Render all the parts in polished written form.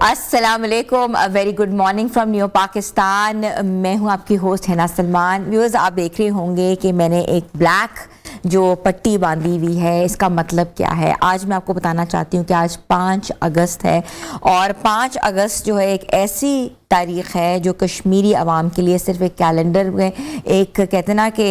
अस्सलाम वालेकुम, very good morning from new Pakistan. मैं हूं आपकी होस्ट हिना सलमान। व्यूअर्स, आप देख रहे होंगे कि मैंने एक ब्लैक जो पट्टी बांधी हुई है, इसका मतलब क्या है आज मैं आपको बताना चाहती हूँ कि आज 5 अगस्त है और 5 अगस्त जो है एक ऐसी तारीख़ है जो कश्मीरी अवाम के लिए सिर्फ एक कैलेंडर में एक कहते ना कि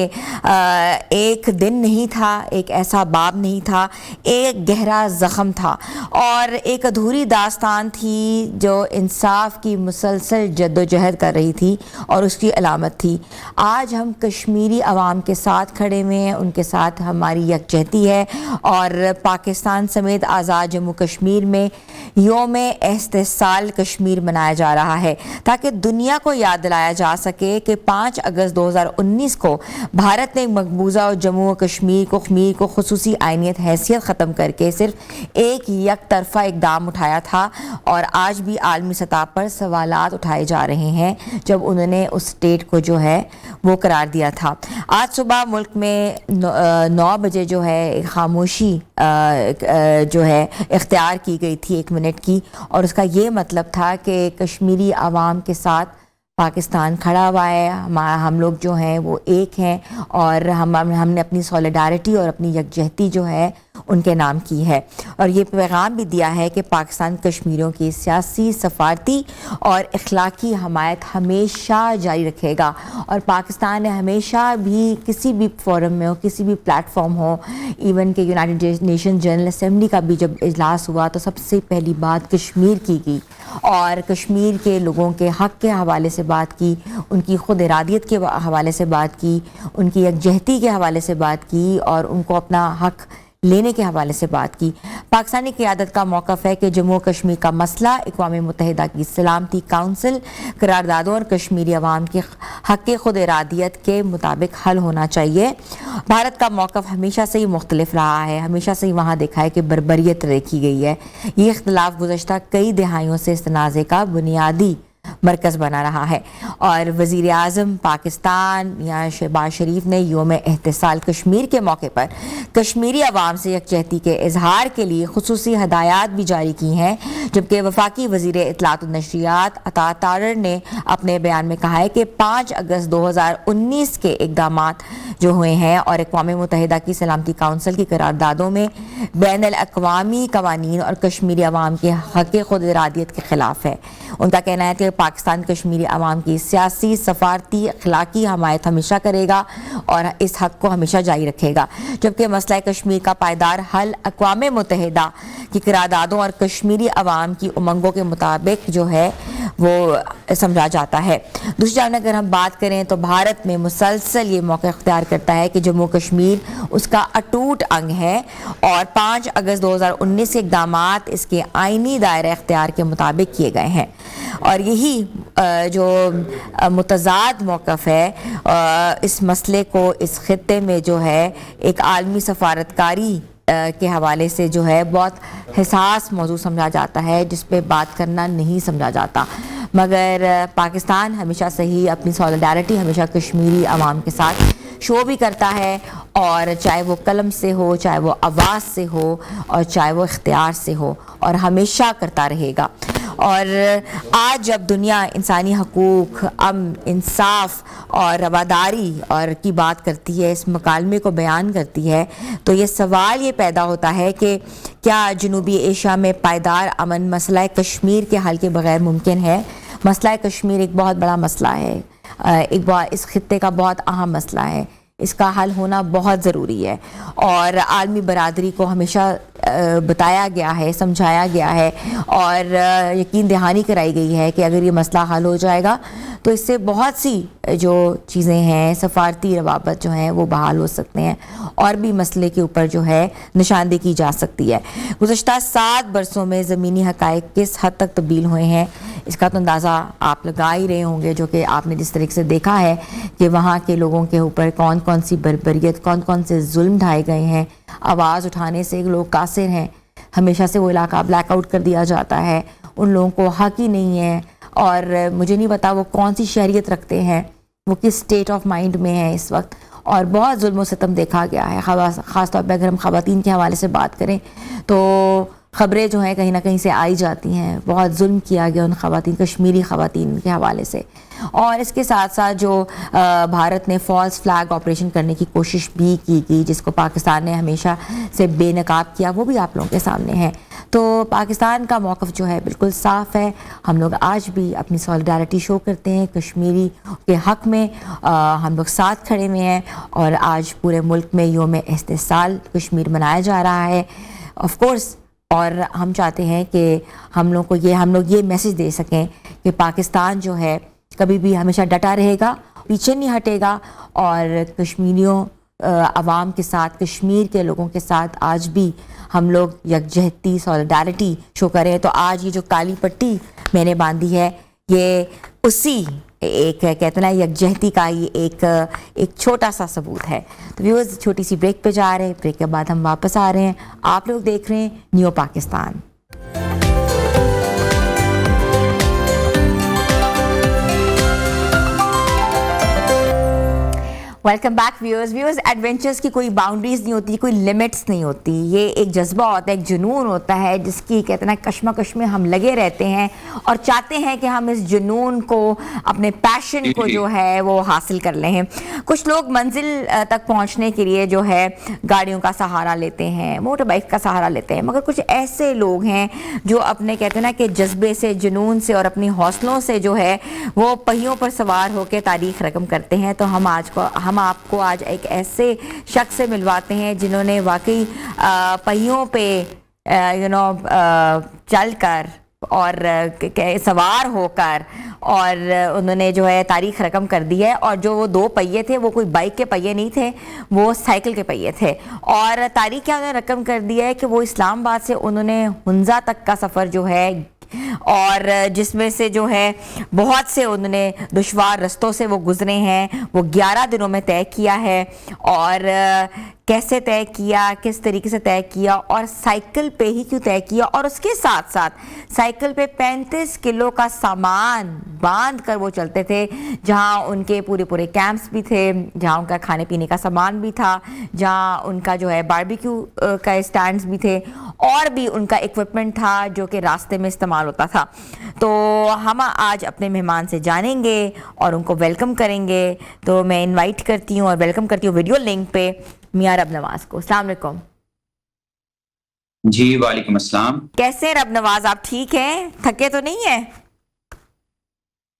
एक दिन नहीं था, एक ऐसा बाब नहीं था, एक गहरा ज़ख़म था और एक अधूरी दास्तान थी जो इंसाफ की मुसलसल जद्दोजहद कर रही थी और उसकी अलामत थी। आज हम कश्मीरी अवाम के साथ खड़े हुए हैं, उनके साथ हमारी यकजहती है और पाकिस्तान समेत आज़ाद जम्मू कश्मीर में योम एहतिसाल कश्मीर मनाया जा रहा है ताकि दुनिया को याद दिलाया जा सके कि 5 अगस्त 2019 को भारत ने मकबूजा और जम्मू और कश्मीर को खुसूसी आइनियत हैसियत ख़त्म करके सिर्फ एक यकतरफा इकदाम उठाया था और आज भी आलमी सतह पर सवालात उठाए जा रहे हैं जब उन्होंने उस स्टेट को जो है वो करार दिया था। आज सुबह मुल्क में 9 बजे जो है खामोशी जो है इख्तियार की गई थी 1 मिनट की और उसका ये मतलब था कि कश्मीरी अवाम के साथ पाकिस्तान खड़ा हुआ है। हम लोग जो हैं वो एक हैं और हमने अपनी सॉलिडारिटी और अपनी यकजहती जो है उनके नाम की है और ये पैगाम भी दिया है कि पाकिस्तान कश्मीरियों की सियासी, सफारती और इखलाकी हमायत हमेशा जारी रखेगा और पाकिस्तान ने हमेशा भी किसी भी फोरम में हो, किसी भी प्लेटफॉर्म हो, इवन के यूनाइटेड नेशन जनरल असेंबली का भी जब इजलास हुआ तो सबसे पहली बात कश्मीर की गई और कश्मीर के लोगों के हक़ के हवाले से बात की, उनकी खुद इरादियत के हवाले से बात की, उनकी यकजहती के हवाले से बात की और उनको अपना हक़ लेने के हवाले से बात की। पाकिस्तानी क़यादत का मौक़िफ़ है कि जम्मू कश्मीर का मसला अक़वाम मुत्तहिदा की सलामती काउंसिल, करारदादों और कश्मीरी अवाम के हक़ खुद इरादियत के मुताबिक हल होना चाहिए। भारत का मौक़िफ़ हमेशा से ही मुख्तलिफ रहा है, हमेशा से ही वहाँ देखा है कि बर्बरियत रखी गई है। ये इख्तिलाफ़ गुज़श्ता कई दहाइयों से इस तनाज़े का बुनियादी मरकज़ बना रहा है और वज़ीर आज़म पाकिस्तान या शहबाज शरीफ ने योम एहतिसाल कश्मीर के मौके पर कश्मीरी अवाम से यकजहती के इजहार के लिए खुसूसी हदायत भी जारी की हैं, जबकि वफाकी वज़ीर इत्तलात और नशरियात अता तारर ने अपने बयान में कहा है कि 5 अगस्त 2019 के इक़दामात जो हुए हैं और अक़वाम मुत्तहिदा की सलामती काउंसिल की करारदादों में बैनुल अक़वामी कवानीन और कश्मीरी अवाम के हक़ खुद इरादियत के ख़िलाफ़ है। उनका कहना है कि पाकिस्तान कश्मीरी अवाम की सियासी, सफारती, अखलाकी हमायत हमेशा करेगा और इस हक़ को हमेशा जारी रखेगा, जबकि मसला कश्मीर का पायदार हल अक़वाम मुत्तहिदा की करारदादों और कश्मीरी अवाम की उमंगों के मुताबिक जो है वो समझा जाता है। दूसरी जानब अगर हम बात करें तो भारत में मुसलसल ये मौका इख्तियार करता है कि जम्मू कश्मीर उसका अटूट अंग है और 5 अगस्त 2019 के इक़दामात इसके आइनी दायरा इख्तियार के मुताबिक किए गए हैं और यही जो मुतज़ाद मौक़िफ़ है इस मसले को इस खित्ते में जो है एक आलमी सफारतकारी के हवाले से जो है बहुत हिसास मौजू समझा जाता है, जिस पे बात करना नहीं समझा जाता। मगर पाकिस्तान हमेशा से ही अपनी सॉलिडारिटी हमेशा कश्मीरी अवाम के साथ शो भी करता है और चाहे वो कलम से हो, चाहे वो आवाज़ से हो और चाहे वो इख्तियार से हो और हमेशा करता रहेगा। और आज जब दुनिया इंसानी हकूक़, अमन, इंसाफ और रवादारी और की बात करती है, इस मकालमे को बयान करती है, तो ये सवाल ये पैदा होता है कि क्या जनूबी एशिया में पायदार अमन मसला कश्मीर के हल के बग़ैर मुमकिन है। मसला कश्मीर एक बहुत बड़ा मसला है, इस खित्ते का बहुत अहम मसला है, इसका हल होना बहुत ज़रूरी है और आलमी बरादरी को हमेशा बताया गया है, समझाया गया है और यकीन दहानी कराई गई है कि अगर ये मसला हल हो जाएगा तो इससे बहुत सी जो चीज़ें हैं, सफारती रवाबत जो हैं वो बहाल हो सकते हैं और भी मसले के ऊपर जो है निशानदेही की जा सकती है। गुज़श्ता 7 बरसों में ज़मीनी हक़ाइक़ किस हद तक तब्दील हुए हैं इसका तो अंदाज़ा आप लगा ही रहे होंगे, जो कि आपने जिस तरीके से देखा है कि वहाँ के लोगों के ऊपर कौन कौन सी बर्बरियत, कौन कौन से जुल्म ढाए गए हैं। आवाज़ उठाने से लोग कासिर हैं, हमेशा से वो इलाका ब्लैकआउट कर दिया जाता है, उन लोगों को हक़ ही नहीं है और मुझे नहीं पता वो कौन सी शहरियत रखते हैं, वो किस स्टेट ऑफ माइंड में है इस वक्त और बहुत जुल्म सितम देखा गया है। ख़ास तौर पर अगर हम ख़वातीन के हवाले से बात करें तो ख़बरें जो हैं कहीं ना कहीं से आई जाती हैं, बहुत जुल्म किया गया उन ख़वातीन, कश्मीरी ख़वातीन के हवाले से। और इसके साथ साथ जो भारत ने फॉल्स फ्लैग ऑपरेशन करने की कोशिश भी की गई, जिसको पाकिस्तान ने हमेशा से बेनकाब किया, वो भी आप लोगों के सामने है। तो पाकिस्तान का मौक़िफ़ जो है बिल्कुल साफ़ है। हम लोग आज भी अपनी सॉलिडारिटी शो करते हैं कश्मीरी के हक़ में। हम लोग साथ खड़े हुए हैं और आज पूरे मुल्क में यौम इस्तिसाल कश्मीर मनाया जा रहा है, ऑफ कोर्स। और हम चाहते हैं कि हम लोग ये मैसेज दे सकें कि पाकिस्तान जो है कभी भी हमेशा डटा रहेगा, पीछे नहीं हटेगा और कश्मीरियों अवाम के साथ, कश्मीर के लोगों के साथ आज भी हम लोग यकजहती सॉलिडारिटी शो करें। तो आज ये जो काली पट्टी मैंने बांधी है, ये उसी एक कहते ना यकजहती का ये एक छोटा सा सबूत है। तो व्यूअर्स, छोटी सी ब्रेक पे जा रहे हैं, ब्रेक के बाद हम वापस आ रहे हैं। आप लोग देख रहे हैं new Pakistan. Welcome back viewers. Adventures की कोई बाउंड्रीज नहीं होती, कोई लिमिट्स नहीं होती। ये एक जज्बा होता है, एक जुनून होता है, जिसकी कहते हैं कश्मकश में हम लगे रहते हैं और चाहते हैं कि हम इस जुनून को, अपने पैशन को जो है वो हासिल कर लें। कुछ लोग मंजिल तक पहुंचने के लिए जो है गाड़ियों का सहारा लेते हैं, मोटर बाइक का सहारा लेते हैं, मगर कुछ ऐसे लोग हैं जो अपने कहते हैं ना कि जज्बे से, जुनून से और अपनी हौसलों से जो है वो पहियों पर सवार होकर तारीख रकम करते हैं। तो हम आपको आज एक ऐसे शख्स से मिलवाते हैं जिन्होंने वाकई पहियों पे चलकर और सवार होकर और उन्होंने जो है तारीख रकम कर दी है। और जो वो 2 पहिए थे, वो कोई बाइक के पहिए नहीं थे, वो साइकिल के पहिए थे। और तारीख क्या उन्होंने रकम कर दी है कि वो इस्लामाबाद से उन्होंने हुंजा तक का सफ़र जो है, और जिसमें से जो है बहुत से उन्होंने दुश्वार रस्तों से वो गुजरे हैं, वो 11 दिनों में तय किया है। और कैसे तय किया, किस तरीके से तय किया और साइकिल पे ही क्यों तय किया, और उसके साथ साथ साइकिल पे 35 किलो का सामान बांध कर वो चलते थे, जहां उनके पूरे कैंप्स भी थे, जहां उनका खाने पीने का सामान भी था, जहां उनका जो है बारबेक्यू का स्टैंड्स भी थे, और भी उनका इक्विपमेंट था जो कि रास्ते में इस्तेमाल होता था। तो हम आज अपने मेहमान से जानेंगे और उनको वेलकम करेंगे। तो मैं इनवाइट करती हूँ और वेलकम करती हूँ वीडियो लिंक पे मियां रब नवाज को। अस्सलाम वालेकुम। जी वालेकुम अस्सलाम। कैसे हैं रब नवाज, आप ठीक हैं? थके तो नहीं है?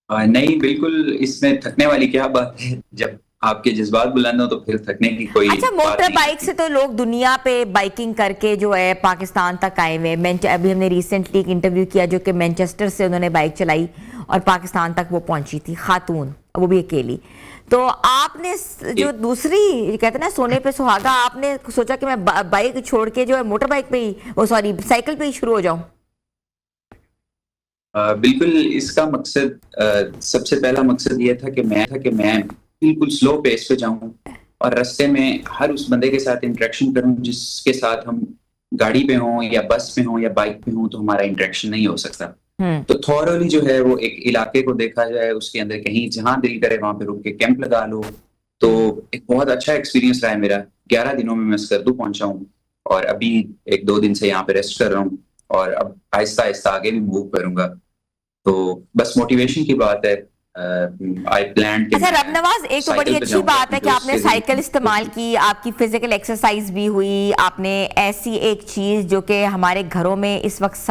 नहीं, बिल्कुल इसमें थकने वाली क्या बात है, जब आपके जज्बात बुलंद हो तो फिर थकने की कोई अच्छा, बात मोटर नहीं बाइक से तो लोग दुनिया पे बाइकिंग करके जो है पाकिस्तान तक आए हुए। अभी हमने रिसेंटली एक इंटरव्यू किया जो कि मैनचेस्टर से उन्होंने बाइक चलाई और पाकिस्तान तक वो पहुंची थी, खातून, वो भी अकेली। तो आपने जो दूसरी कहते हैं ना सोने पे सुहागा, आपने सोचा कि मैं बाइक छोड़ के जो है मोटर बाइक पे ही, वो सॉरी साइकिल पे ही शुरू हो जाऊं? बिल्कुल, इसका मकसद सबसे पहला मकसद ये था कि मैं बिल्कुल स्लो पेस पे जाऊं और रास्ते में हर उस बंदे के साथ इंटरेक्शन करूं जिसके साथ हम गाड़ी पे हों या बस पे हों या बाइक पे हों तो हमारा इंटरेक्शन नहीं हो सकता। तो थॉरली जो है वो एक इलाके को देखा जाए, उसके अंदर कहीं जहां दिल करे वहां पे रुक के कैंप लगा लो। तो एक बहुत अच्छा एक्सपीरियंस रहा है मेरा। 11 दिनों में मैं स्कर्दू पहुंचा हूँ और अभी 1-2 दिन से यहाँ पे रेस्ट कर रहा हूँ और अब आहिस्ता आहिस्ता आगे भी मूव करूंगा। तो बस मोटिवेशन की बात है। I plan. अच्छा रब नवाज, एक तो बड़ी अच्छी बात है कि आपने साइकिल इस्तेमाल की, आपकी फिजिकल एक्सरसाइज भी हुई। आपने ऐसी एक चीज जो कि हमारे घरों में इस वक्त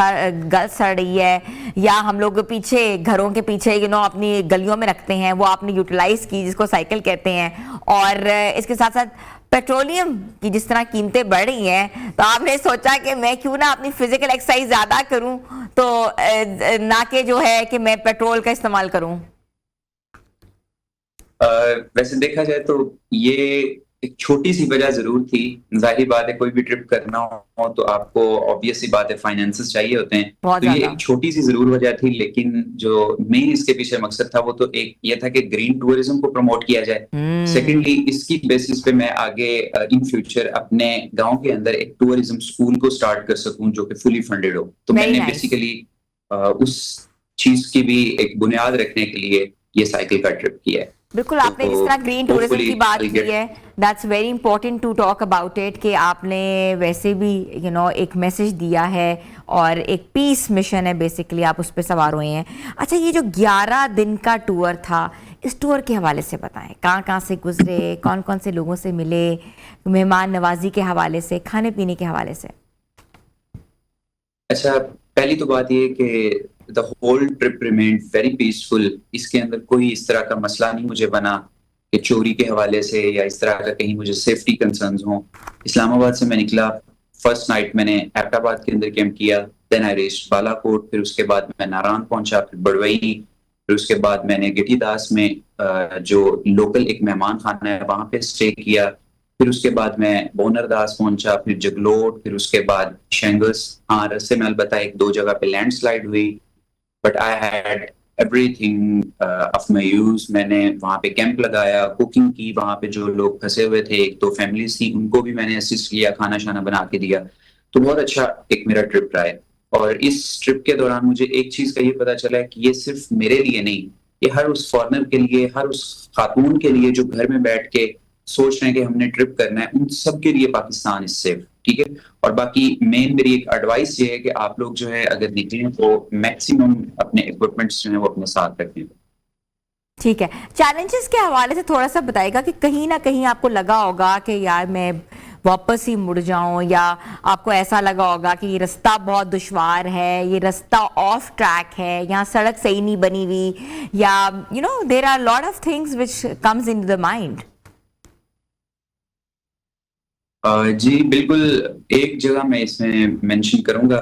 गल सड़ रही है या हम लोग पीछे घरों के पीछे अपनी गलियों में रखते हैं, वो आपने यूटिलाइज की, जिसको साइकिल कहते हैं। और इसके साथ साथ पेट्रोलियम की जिस तरह कीमतें बढ़ रही हैं, तो आपने सोचा कि मैं क्यों ना अपनी फिजिकल एक्सरसाइज ज्यादा करूं, तो ना कि जो है कि मैं पेट्रोल का इस्तेमाल करूं। वैसे देखा जाए तो ये एक छोटी सी वजह जरूर थी। जाहिर बात है कोई भी ट्रिप करना हो तो आपको ऑब्वियस सी बात है फाइनेंसेस चाहिए होते हैं, तो ये एक छोटी सी जरूर वजह थी। लेकिन जो मेन इसके पीछे मकसद था वो तो एक ये था कि ग्रीन टूरिज्म को प्रमोट किया जाए। सेकेंडली, इसकी बेसिस पे मैं आगे इन फ्यूचर अपने गांव के अंदर एक टूरिज्म स्कूल को स्टार्ट कर सकूं जो कि फुली फंडेड हो। तो मैंने बेसिकली उस चीज की भी एक बुनियाद रखने के लिए ये साइकिल का ट्रिप किया है। बिल्कुल, आपने जिस तरह ग्रीन टूरिज्म की बात की गेट। है, that's very important to talk about it, कि आपने वैसे भी एक मैसेज दिया है और एक पीस मिशन है, बेसिकली आप उस पर सवार हुए हैं। अच्छा, ये जो 11 दिन का टूर था, इस टूर के हवाले से बताएं, कहाँ कहाँ से गुजरे, कौन कौन से लोगों से मिले, मेहमान नवाजी के हवाले से, खाने पीने के हवाले से। अच्छा, पहली तो बात ये कि the whole trip remained very peaceful. इसके अंदर कोई इस तरह का मसला नहीं मुझे बना कि चोरी के हवाले से या इस तरह का कहीं मुझे सेफ्टी कंसर्न्स हों। इस्लामाबाद से मैं निकला, फर्स्ट नाइट मैंने एबटाबाद के अंदर कैंप किया, देन आई रीच्ड बालाकोट, फिर उसके बाद मैं नारायण पहुंचा, फिर बड़वई, फिर उसके बाद मैंने गिटी दास में जो लोकल एक मेहमान खाना है वहां पे स्टे किया, फिर उसके बाद मैं बोनरदास पहुंचा, फिर जगलोट, फिर उसके बाद शेंगस। हाँ, रास्ते में अलबत्ता एक दो जगह पे लैंडस्लाइड हुई, but I had everything of my use. मैंने वहां पे कैंप लगाया, कुकिंग की, वहां पे जो लोग फंसे हुए थे, एक दो फैमिलीज थी, उनको भी मैंने असिस्ट किया, खाना शाना बना के दिया। तो बहुत अच्छा एक मेरा ट्रिप रहा है। और इस ट्रिप के दौरान मुझे एक चीज का ये पता चला है कि ये सिर्फ मेरे लिए नहीं, ये हर उस फॉरनर के लिए, हर उस खातून के लिए जो घर में बैठ के सोच रहे हैं कि हमने ट्रिप करना है, उन सब के लिए पाकिस्तान इज सेफ। ठीक है। और बाकी मेन मेरी एक एडवाइस ये है कि आप लोग जो है अगर निकलें तो मैक्सिमम अपने इक्विपमेंट्स जो है वो अपने साथ रखें। ठीक है, चैलेंजेस के हवाले से थोड़ा सा बताइएगा कि कहीं ना कहीं आपको लगा होगा कि यार मैं वापस ही मुड़ जाऊं, या आपको ऐसा लगा होगा कि ये रास्ता बहुत दुश्वार है, ये रास्ता ऑफ ट्रैक है, यहाँ सड़क सही नहीं बनी हुई, या there are lot of things which comes in the mind. जी बिल्कुल। एक जगह मैं इसमें मेंशन करूंगा,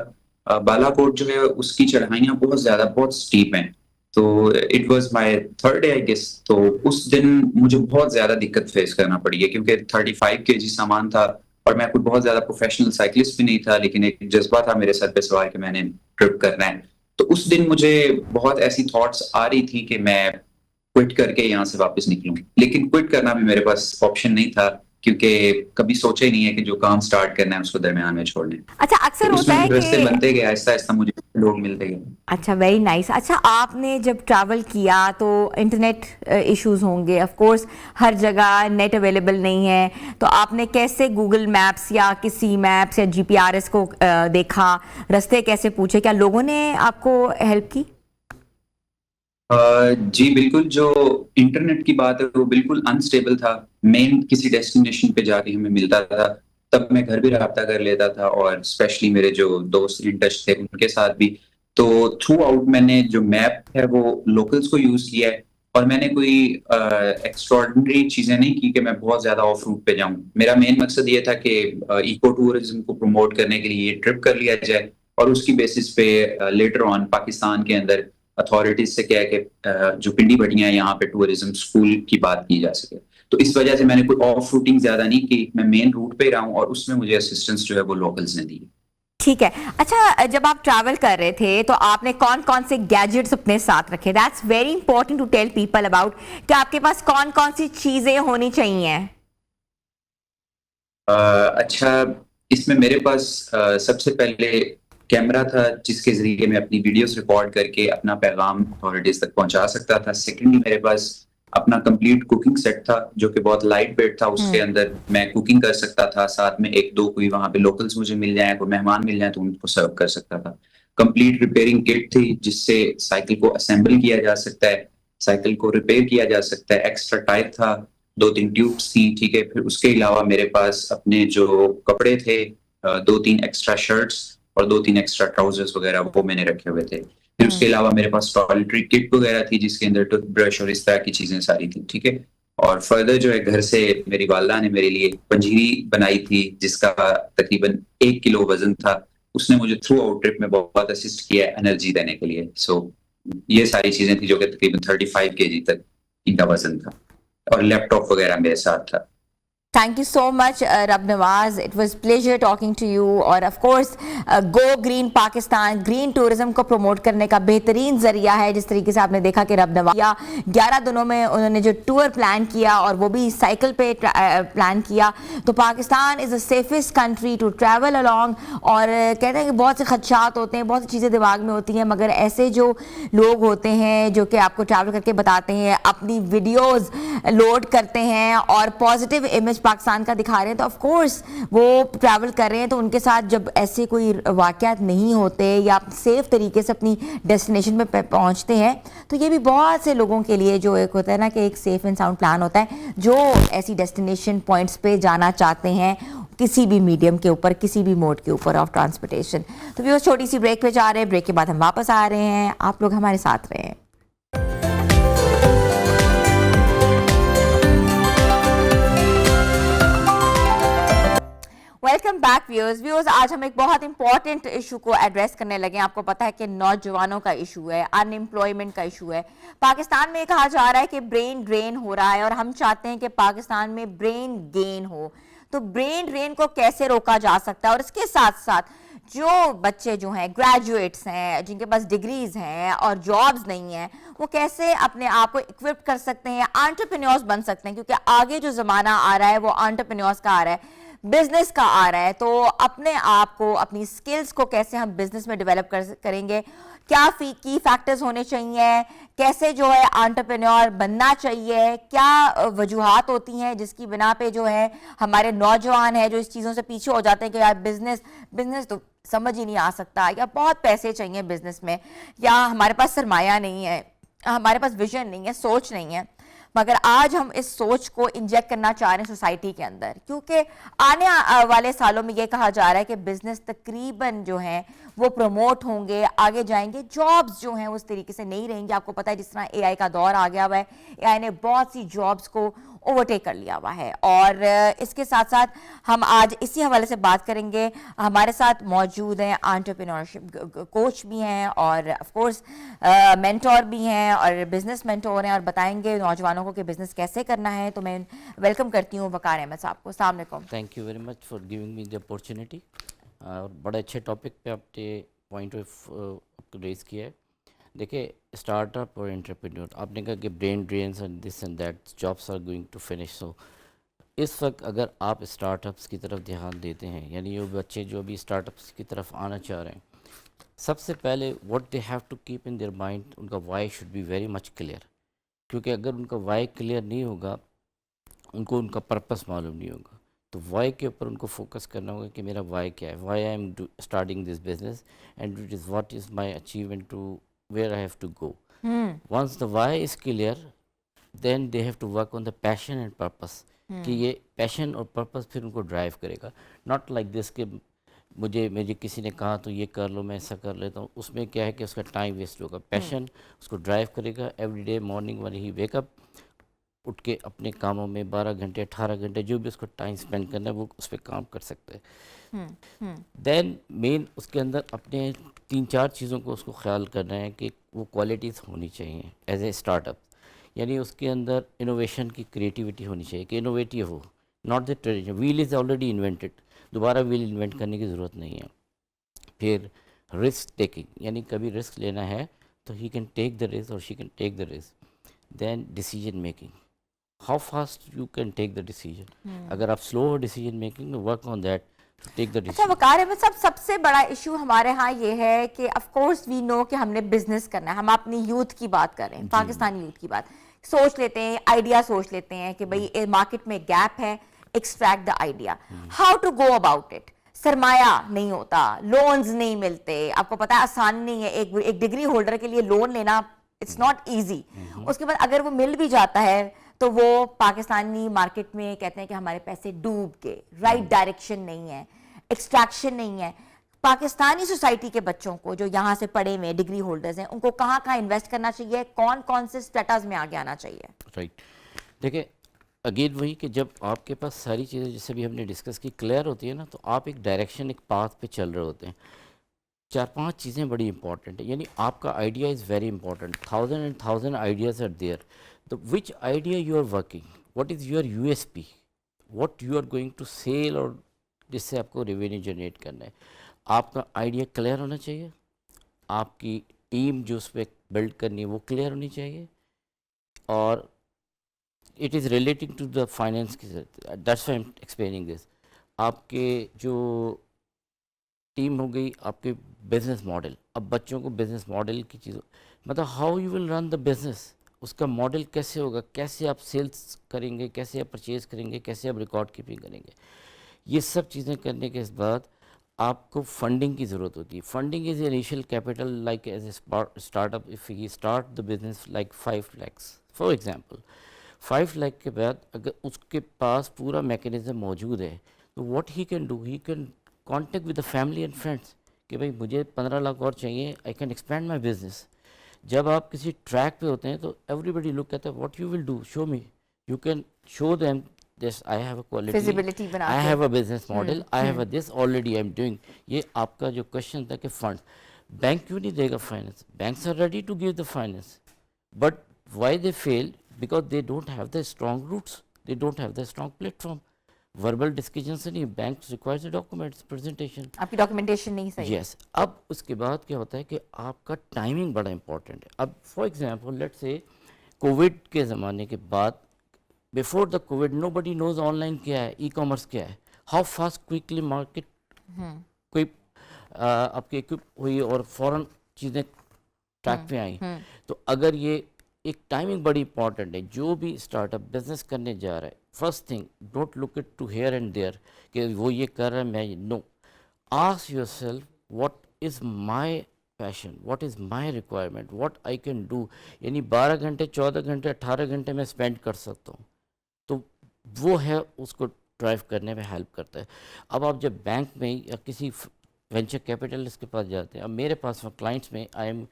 बालाकोट जो है उसकी चढ़ाइयाँ बहुत ज्यादा, बहुत स्टीप हैं। तो it was my third day I guess. तो उस दिन मुझे बहुत ज्यादा दिक्कत फेस करना पड़ी है, क्योंकि 35 kg सामान था, और मैं कोई बहुत ज्यादा प्रोफेशनल साइकिलिस्ट भी नहीं था, लेकिन एक जज्बा था मेरे सर पे सवार कि मैंने ट्रिप करना है। तो उस दिन मुझे बहुत ऐसी थॉट्स आ रही थी कि मैं क्विट करके यहाँ से वापस निकलूं, लेकिन क्विट करना भी मेरे पास ऑप्शन नहीं था, क्योंकि कभी सोचा ही नहीं है कि जो काम स्टार्ट करना है उसको दरमियान में छोड़ना है। अच्छा, तो अक्सर होता उसमें है फिर रास्ते कि बनते गए, आहिस्ता आहिस्ता मुझे लोग मिलते गए। अच्छा, वेरी नाइस। अच्छा, आपने जब ट्रैवल किया तो इंटरनेट इश्यूज होंगे, ऑफ कोर्स हर जगह नेट अवेलेबल नहीं है, तो आपने कैसे गूगल मैप्स या किसी मैप्स या जीपीआरएस को देखा, रास्ते कैसे पूछे, क्या लोगों ने आपको हेल्प की? जी बिल्कुल। जो इंटरनेट की बात है वो बिल्कुल अनस्टेबल था। मेन किसी डेस्टिनेशन पे जाके हमें मिलता था, तब मैं घर भी रब्ता कर लेता था, और स्पेशली मेरे जो दोस्त इन टच थे उनके साथ भी। तो थ्रू आउट मैंने जो मैप है वो लोकल्स को यूज किया है, और मैंने कोई एक्स्ट्रॉर्डिनरी चीजें नहीं की कि मैं बहुत ज्यादा ऑफ रूट पे जाऊं। मेरा मेन मकसद ये था कि इको टूरिज्म को प्रमोट करने के लिए ये ट्रिप कर लिया जाए, और उसकी बेसिस पे लेटर ऑन पाकिस्तान के अंदर अथॉरिटीज से क्या है कि जो पिंडी भटियां यहाँ पे टूरिज्म स्कूल की बात की जा सके। तो इस वजह से मैंने कोई ऑफ रूटिंग ज्यादा नहीं की, मैं मेन रूट पे ही रहा हूँ, और उसमें मुझे असिस्टेंस जो है वो लोकल्स ने दी। ठीक है। अच्छा, जब आप ट्रैवल कर रहे थे तो आपने कौन कौन से गैजेट्स अपने साथ रखे? That's very important to tell people about, कि आपके पास कौन कौन सी चीजें होनी चाहिए। अच्छा, इसमें मेरे पास सबसे पहले कैमरा था, जिसके जरिए मैं अपनी वीडियोस रिकॉर्ड करके अपना पैगाम अथॉरिटीज तक पहुंचा सकता था। सेकेंडली मेरे पास अपना कंप्लीट कुकिंग सेट था, जो कि बहुत लाइट वेट था। उसके अंदर मैं कुकिंग कर सकता था, साथ में एक दो कोई वहां पे लोकल्स मुझे मिल जाए, कोई मेहमान मिल जाए तो उनको सर्व कर सकता था। कंप्लीट रिपेयरिंग किट थी, जिससे साइकिल को असेंबल किया जा सकता है, साइकिल को रिपेयर किया जा सकता है। एक्स्ट्रा टायर था, दो तीन ट्यूब्स थी। ठीक है। फिर उसके अलावा मेरे पास अपने जो कपड़े थे, दो तीन एक्स्ट्रा शर्ट्स और दो तीन एक्स्ट्रा ट्राउजर्स वगैरह, वो मैंने रखे हुए थे। फिर उसके अलावा मेरे पास टॉयलेटरी किट वगैरह थी, जिसके अंदर टूथब्रश और इस तरह की चीजें सारी थी। ठीक है। और फर्दर जो है, घर से मेरी वालदा ने मेरे लिए पंजीरी बनाई थी, जिसका तकरीबन 1 किलो वजन था। उसने मुझे थ्रू आउट ट्रिप में बहुत असिस्ट किया एनर्जी देने के लिए। सो ये सारी चीजें थी, जो कि तकरीबन 35 kg तक इनका वजन था, और लैपटॉप वगैरह मेरे साथ था। Thank you so much, Rab Nawaz. It was pleasure talking to you. और of course, Go Green Pakistan, green tourism को promote करने का बेहतरीन जरिया है. जिस तरीके से आपने देखा कि रब नवाज या 11 दिनों में उन्होंने जो टूर प्लान किया और वो भी साइकिल पे प्लान किया, तो Pakistan is the safest country to travel along. और कहते हैं कि बहुत से खदशात होते हैं, बहुत सी चीज़ें दिमाग में होती हैं, मगर ऐसे जो लोग होते हैं जो कि आपको ट्रैवल करके बताते हैं, अपनी वीडियोज़ लोड करते हैं और पॉजिटिव इमेज पाकिस्तान का दिखा रहे हैं, तो ऑफ कोर्स वो ट्रैवल कर रहे हैं, तो उनके साथ जब ऐसे कोई वाक़यात नहीं होते या सेफ तरीके से अपनी डेस्टिनेशन पे पहुंचते हैं, तो ये भी बहुत से लोगों के लिए जो एक होता है ना कि एक सेफ एंड साउंड प्लान होता है, जो ऐसी डेस्टिनेशन पॉइंट्स पे जाना चाहते हैं किसी भी मीडियम के ऊपर, किसी भी मोड के ऊपर ऑफ ट्रांसपोर्टेशन. तो व्यूअर्स, छोटी सी ब्रेक पे जा रहे हैं. ब्रेक के बाद हम वापस आ रहे हैं. आप लोग हमारे साथ रहें. Welcome back viewers. आज हम एक बहुत इंपॉर्टेंट इशू को एड्रेस करने लगे हैं. आपको पता है कि नौजवानों का इशू है, अनएम्प्लॉयमेंट का इशू है. पाकिस्तान में कहा जा रहा है कि ब्रेन ड्रेन हो रहा है और हम चाहते हैं कि पाकिस्तान में ब्रेन गेन हो. तो ब्रेन ड्रेन को कैसे रोका जा सकता है, और इसके साथ साथ जो बच्चे जो हैं ग्रेजुएट्स हैं, जिनके पास डिग्रीज हैं और जॉब्स नहीं हैं, वो कैसे अपने आप को इक्विप कर सकते हैं, एंटरप्रेन्योर्स बन सकते हैं, क्योंकि आगे जो ज़माना आ रहा है वो एंटरप्रेन्योर्स का आ रहा है, बिजनेस का आ रहा है. तो अपने आप को, अपनी स्किल्स को कैसे हम बिजनेस में डेवलप करेंगे, क्या की फैक्टर्स होने चाहिए, कैसे जो है एंटरप्रेन्योर बनना चाहिए, क्या वजूहात होती हैं जिसकी बिना पे जो है हमारे नौजवान हैं जो इस चीज़ों से पीछे हो जाते हैं कि यार बिजनेस तो समझ ही नहीं आ सकता, या बहुत पैसे चाहिए बिजनेस में, या हमारे पास सरमाया नहीं है, हमारे पास विजन नहीं है, सोच नहीं है. मगर आज हम इस सोच को इंजेक्ट करना चाह रहे हैं सोसाइटी के अंदर, क्योंकि आने वाले सालों में ये कहा जा रहा है कि बिजनेस तकरीबन जो है वो प्रमोट होंगे, आगे जाएंगे. जॉब्स जो हैं उस तरीके से नहीं रहेंगी. आपको पता है जिस तरह एआई का दौर आ गया हुआ है, एआई ने बहुत सी जॉब्स को ओवरटेक कर लिया हुआ है. और इसके साथ साथ हम आज इसी हवाले से बात करेंगे. हमारे साथ मौजूद हैं एंटरप्रेन्योरशिप कोच भी हैं और ऑफ कोर्स मेंटोर भी हैं और बिजनेस मेंटोर हैं, और बताएंगे नौजवानों को कि बिजनेस कैसे करना है. तो मैं वेलकम करती हूँ वकार अहमद साहब को. अस्सलाम वालेकुम. Thank you very much for giving me the opportunity. और बड़े अच्छे टॉपिक पे आपने पॉइंट ऑफ रेज किया है. देखिए, स्टार्टअप और एंटरप्रेन्योर, आपने कहा कि brain drains and this and that, jobs are going to finish. So इस वक्त अगर आप स्टार्टअप्स की तरफ ध्यान देते हैं, यानी वो बच्चे जो भी स्टार्टअप्स की तरफ आना चाह रहे हैं, सबसे पहले what they have to keep in their mind, उनका why should be very much clear. क्योंकि अगर उनका वाई क्लियर नहीं होगा, उनको उनका पर्पस मालूम नहीं होगा. तो वाई के ऊपर उनको फोकस करना होगा कि मेरा वाई क्या है, why I am starting this business and it is what is my achievement to where I have to go. Once the why is clear, then they have to work on the passion and purpose. कि ये passion और purpose फिर उनको drive करेगा. Not like this कि मुझे किसी ने कहा तो ये कर लो, मैं ऐसा कर लेता हूँ. उसमें क्या है कि उसका टाइम वेस्ट होगा. पैशन उसको ड्राइव करेगा. एवरी डे मॉर्निंग वाली ही वेकअप, उठ के अपने कामों में 12 घंटे 18 घंटे जो भी उसको टाइम स्पेंड करना है वो उस पर काम कर सकते हैं. देन मेन उसके अंदर अपने 3-4 चीज़ों को उसको ख्याल करना है कि वो क्वालिटीज़ होनी चाहिए एज ए स्टार्टअप. यानी उसके अंदर इनोवेशन की क्रिएटिविटी होनी चाहिए कि इनोवेटिव हो, not the tradition. Wheel is already invented, दोबारा व्हील इन्वेंट करने की ज़रूरत नहीं है. फिर रिस्क टेकिंग, यानी कभी रिस्क लेना है तो he can take the risk और she can take the risk. Then decision making, how fast you can take the decision. अगर आप स्लो हो डिसीजन मेकिंग में, वर्क ऑन दैट. अच्छा वकार अहमद साहब, सबसे बड़ा इशू हमारे यहाँ ये है कि ऑफ कोर्स वी नो कि हमने बिजनेस करना है. हम अपनी यूथ की बात कर रहे हैं, पाकिस्तानी यूथ की बात सोच लेते हैं, आइडिया सोच लेते हैं कि भाई मार्केट में गैप है, extract the idea. How to go about it. सरमाया नहीं होता, लोन्स नहीं मिलते. आपको पता है आसान नहीं है एक डिग्री होल्डर के लिए लोन लेना, इट्स नॉट ईजी. उसके बाद अगर वो मिल भी जाता है तो वो पाकिस्तानी मार्केट में कहते हैं कि हमारे पैसे डूब गए, राइट डायरेक्शन नहीं है, एक्सट्रैक्शन नहीं है. पाकिस्तानी सोसाइटी के बच्चों को जो यहाँ से पढ़े हुए डिग्री होल्डर्स हैं, उनको कहाँ कहाँ इन्वेस्ट करना चाहिए, कौन कौन से स्टेटस में आगे आना चाहिए. राइट. देखिए, अगेन वही कि जब आपके पास सारी चीज़ें जैसे भी हमने डिस्कस की क्लियर होती है ना, तो आप एक डायरेक्शन, एक पाथ पे चल रहे होते हैं. 4-5 चीज़ें बड़ी इंपॉर्टेंट है. यानी आपका idea is very important. 1000 ideas are there. तो which idea you are working, what is your USP, what you are going to sell, और जिससे आपको रेवेन्यू जनरेट करना है। आपका आइडिया क्लियर होना चाहिए, आपकी टीम जो उस पर बिल्ड करनी है वो क्लियर होनी चाहिए, और it is relating to the finance की, that's why I am explaining this. आपके जो टीम हो गई, आपके बिजनेस मॉडल, अब बच्चों को बिजनेस मॉडल की चीज़, मतलब how you will run the business, उसका मॉडल कैसे होगा, कैसे आप सेल्स करेंगे, कैसे आप परचेज करेंगे, कैसे आप रिकॉर्ड कीपिंग करेंगे, ये सब चीज़ें करने के बाद आपको फंडिंग की ज़रूरत होती है। Funding is initial capital, like as a startup, if you start the business like 5 lakhs for example, 5 lakh के बाद अगर उसके पास पूरा मैकेनिज्म मौजूद है, तो what he can do, he can contact with the family and friends कि भाई मुझे 15 लाख और चाहिए, I can expand my business. जब आप किसी ट्रैक पे होते हैं तो एवरीबडी लुक कहता है what you will do, show me, you can show them this, I have a quality, feasibility बना आई के। Have a business model, I have a this already I am doing. ये आपका जो क्वेश्चन था कि fund, bank क्यों नहीं देगा finance, banks are ready to give the finance, but why they fail? Because they don't have the strong roots, they don't have the strong platform. Verbal discussion से नहीं, banks requires the documents presentation. आपकी documentation नहीं सही। Yes. अब उसके बाद क्या होता है कि आपका टाइमिंग बड़ा इंपॉर्टेंट है। अब for example let's say covid के ज़माने के बाद, before the covid nobody knows online क्या है, ई कॉमर्स क्या है, हाउ फास्ट क्विकली मार्केट कोई आपकी इक्विप हुई और फौरन चीज़ें ट्रैक पे आई। तो अगर ये एक टाइमिंग बड़ी इंपॉर्टेंट है, जो भी स्टार्टअप बिजनेस करने जा रहा है, first thing don't look it to here and there कि वो ये कर रहा है मैं, no, ask yourself what is my passion, what is my requirement, what I can do. यानी 12 घंटे 14 घंटे 18 घंटे मैं स्पेंड कर सकता हूँ, तो वो है उसको ड्राइव करने में हेल्प करता है। अब आप जब बैंक में या किसी वेंचर कैपिटलिस्ट के पास जाते हैं, अब मेरे पास क्लाइंट्स में I am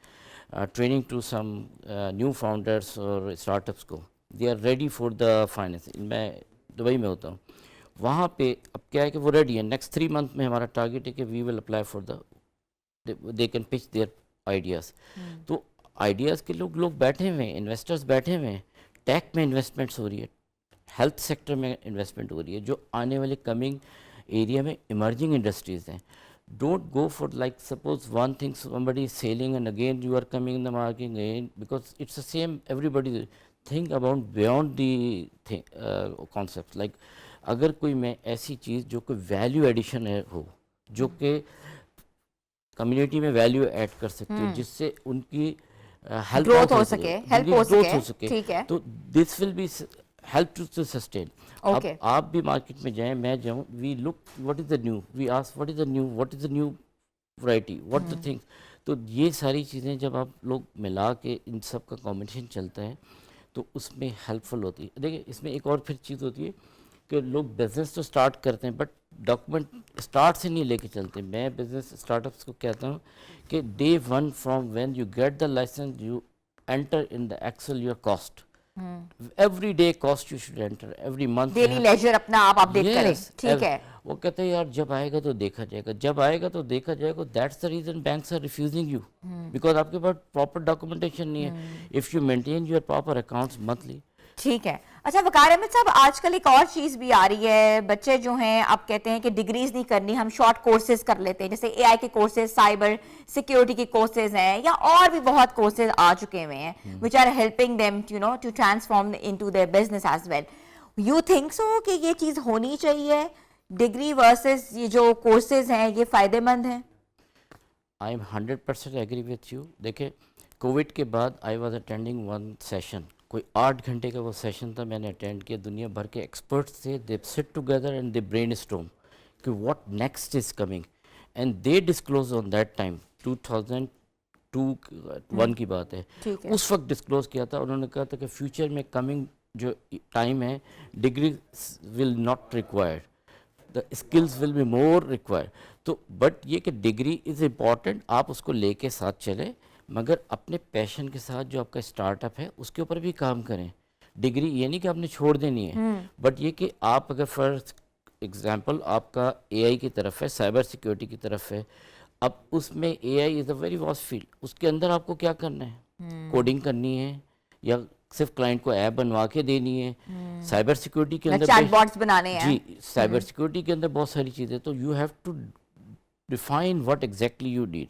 training to some new founders और स्टार्टअप्स को, they are ready for the finance. मैं दुबई में होता हूँ, वहाँ पे अब क्या है कि वो रेडी है, नेक्स्ट 3 मंथ में हमारा टारगेट है कि we will apply for the, they can pitch their ideas. तो आइडियाज़ के लोग बैठे हुए हैं, इन्वेस्टर्स बैठे हुए हैं, टेक में इन्वेस्टमेंट्स हो रही है, हेल्थ सेक्टर में इन्वेस्टमेंट हो रही है, जो आने वाले कमिंग एरिया में इमर्जिंग इंडस्ट्रीज़ हैं। Don't go for, like, suppose one thing somebody is selling and again you are coming in the market again, because it's the same, everybody think about beyond the thing, concepts, like अगर कोई मैं ऐसी चीज़ जो कोई value addition है हो, जो कि कम्युनिटी में वैल्यू ऐड कर सकती है, जिससे उनकी हेल्प ग्रोथ हो सके, हेल्प हो सके, ठीक है, तो this will be help to sustain. Okay. अब आप भी मार्केट में जाएं, मैं जाऊं, we look what is the new, we ask what is the new, what is the new variety, what the things. तो ये सारी चीज़ें जब आप लोग मिला के इन सब का कॉम्बिनेशन चलता है तो उसमें हेल्पफुल होती है। देखिए इसमें एक और फिर चीज़ होती है कि लोग बिज़नेस तो स्टार्ट करते हैं बट डॉक्यूमेंट स्टार्ट से नहीं लेके चलते। मैं बिज़नेस स्टार्टअप्स को कहता हूँ कि day 1 from when you get the license you enter in the excel your cost, every day cost you should enter, every month daily ledger अपना आप अपडेट करें, ठीक है। वो कहते हैं यार जब आएगा तो देखा जाएगा, जब आएगा तो देखा जाएगा। That's the reason banks are refusing you, because आपके पास प्रॉपर डॉक्यूमेंटेशन नहीं है। If you maintain your proper accounts monthly, ठीक है। अच्छा वकार अहमद साहब, आजकल एक और चीज भी आ रही है, बच्चे जो हैं अब कहते हैं कि डिग्रीज नहीं करनी, हम शॉर्ट कोर्सेज कर लेते हैं, जैसे एआई के कोर्सेज, साइबर सिक्योरिटी के कोर्सेज हैं, या और भी बहुत कोर्सेज आ चुके हुए हैं which are helping them to transform into their business as well. You think so कि ये चीज होनी चाहिए, डिग्री वर्सेस ये जो कोर्सेज हैं ये फायदेमंद हैं? I am 100% agree with you. देखिए कोविड के बाद I was attending one session, कोई 8 घंटे का वो सेशन था, मैंने अटेंड किया, दुनिया भर के एक्सपर्ट्स थे, they sit together and they brainstorm कि what next is coming and they disclose on that time, 2002-1 की बात है, उस वक्त डिस्क्लोज किया था। उन्होंने कहा था कि फ्यूचर में कमिंग जो टाइम है degree will not required, the skills will be more required. तो बट ये कि डिग्री इज़ इम्पॉर्टेंट, आप उसको लेके साथ चलें, मगर अपने पैशन के साथ जो आपका स्टार्टअप है उसके ऊपर भी काम करें। डिग्री ये नहीं कि आपने छोड़ देनी है, बट ये कि आप अगर फॉर एग्जांपल आपका एआई की तरफ है, साइबर सिक्योरिटी की तरफ है, अब उसमें AI is a very vast field, उसके अंदर आपको क्या करना है, कोडिंग करनी है या सिर्फ क्लाइंट को ऐप बनवा के देनी है, साइबर सिक्योरिटी के अंदर चैटबॉट्स बनाने हैं। जी, साइबर सिक्योरिटी के अंदर बहुत सारी चीज़ें, तो you have to define what exactly you need,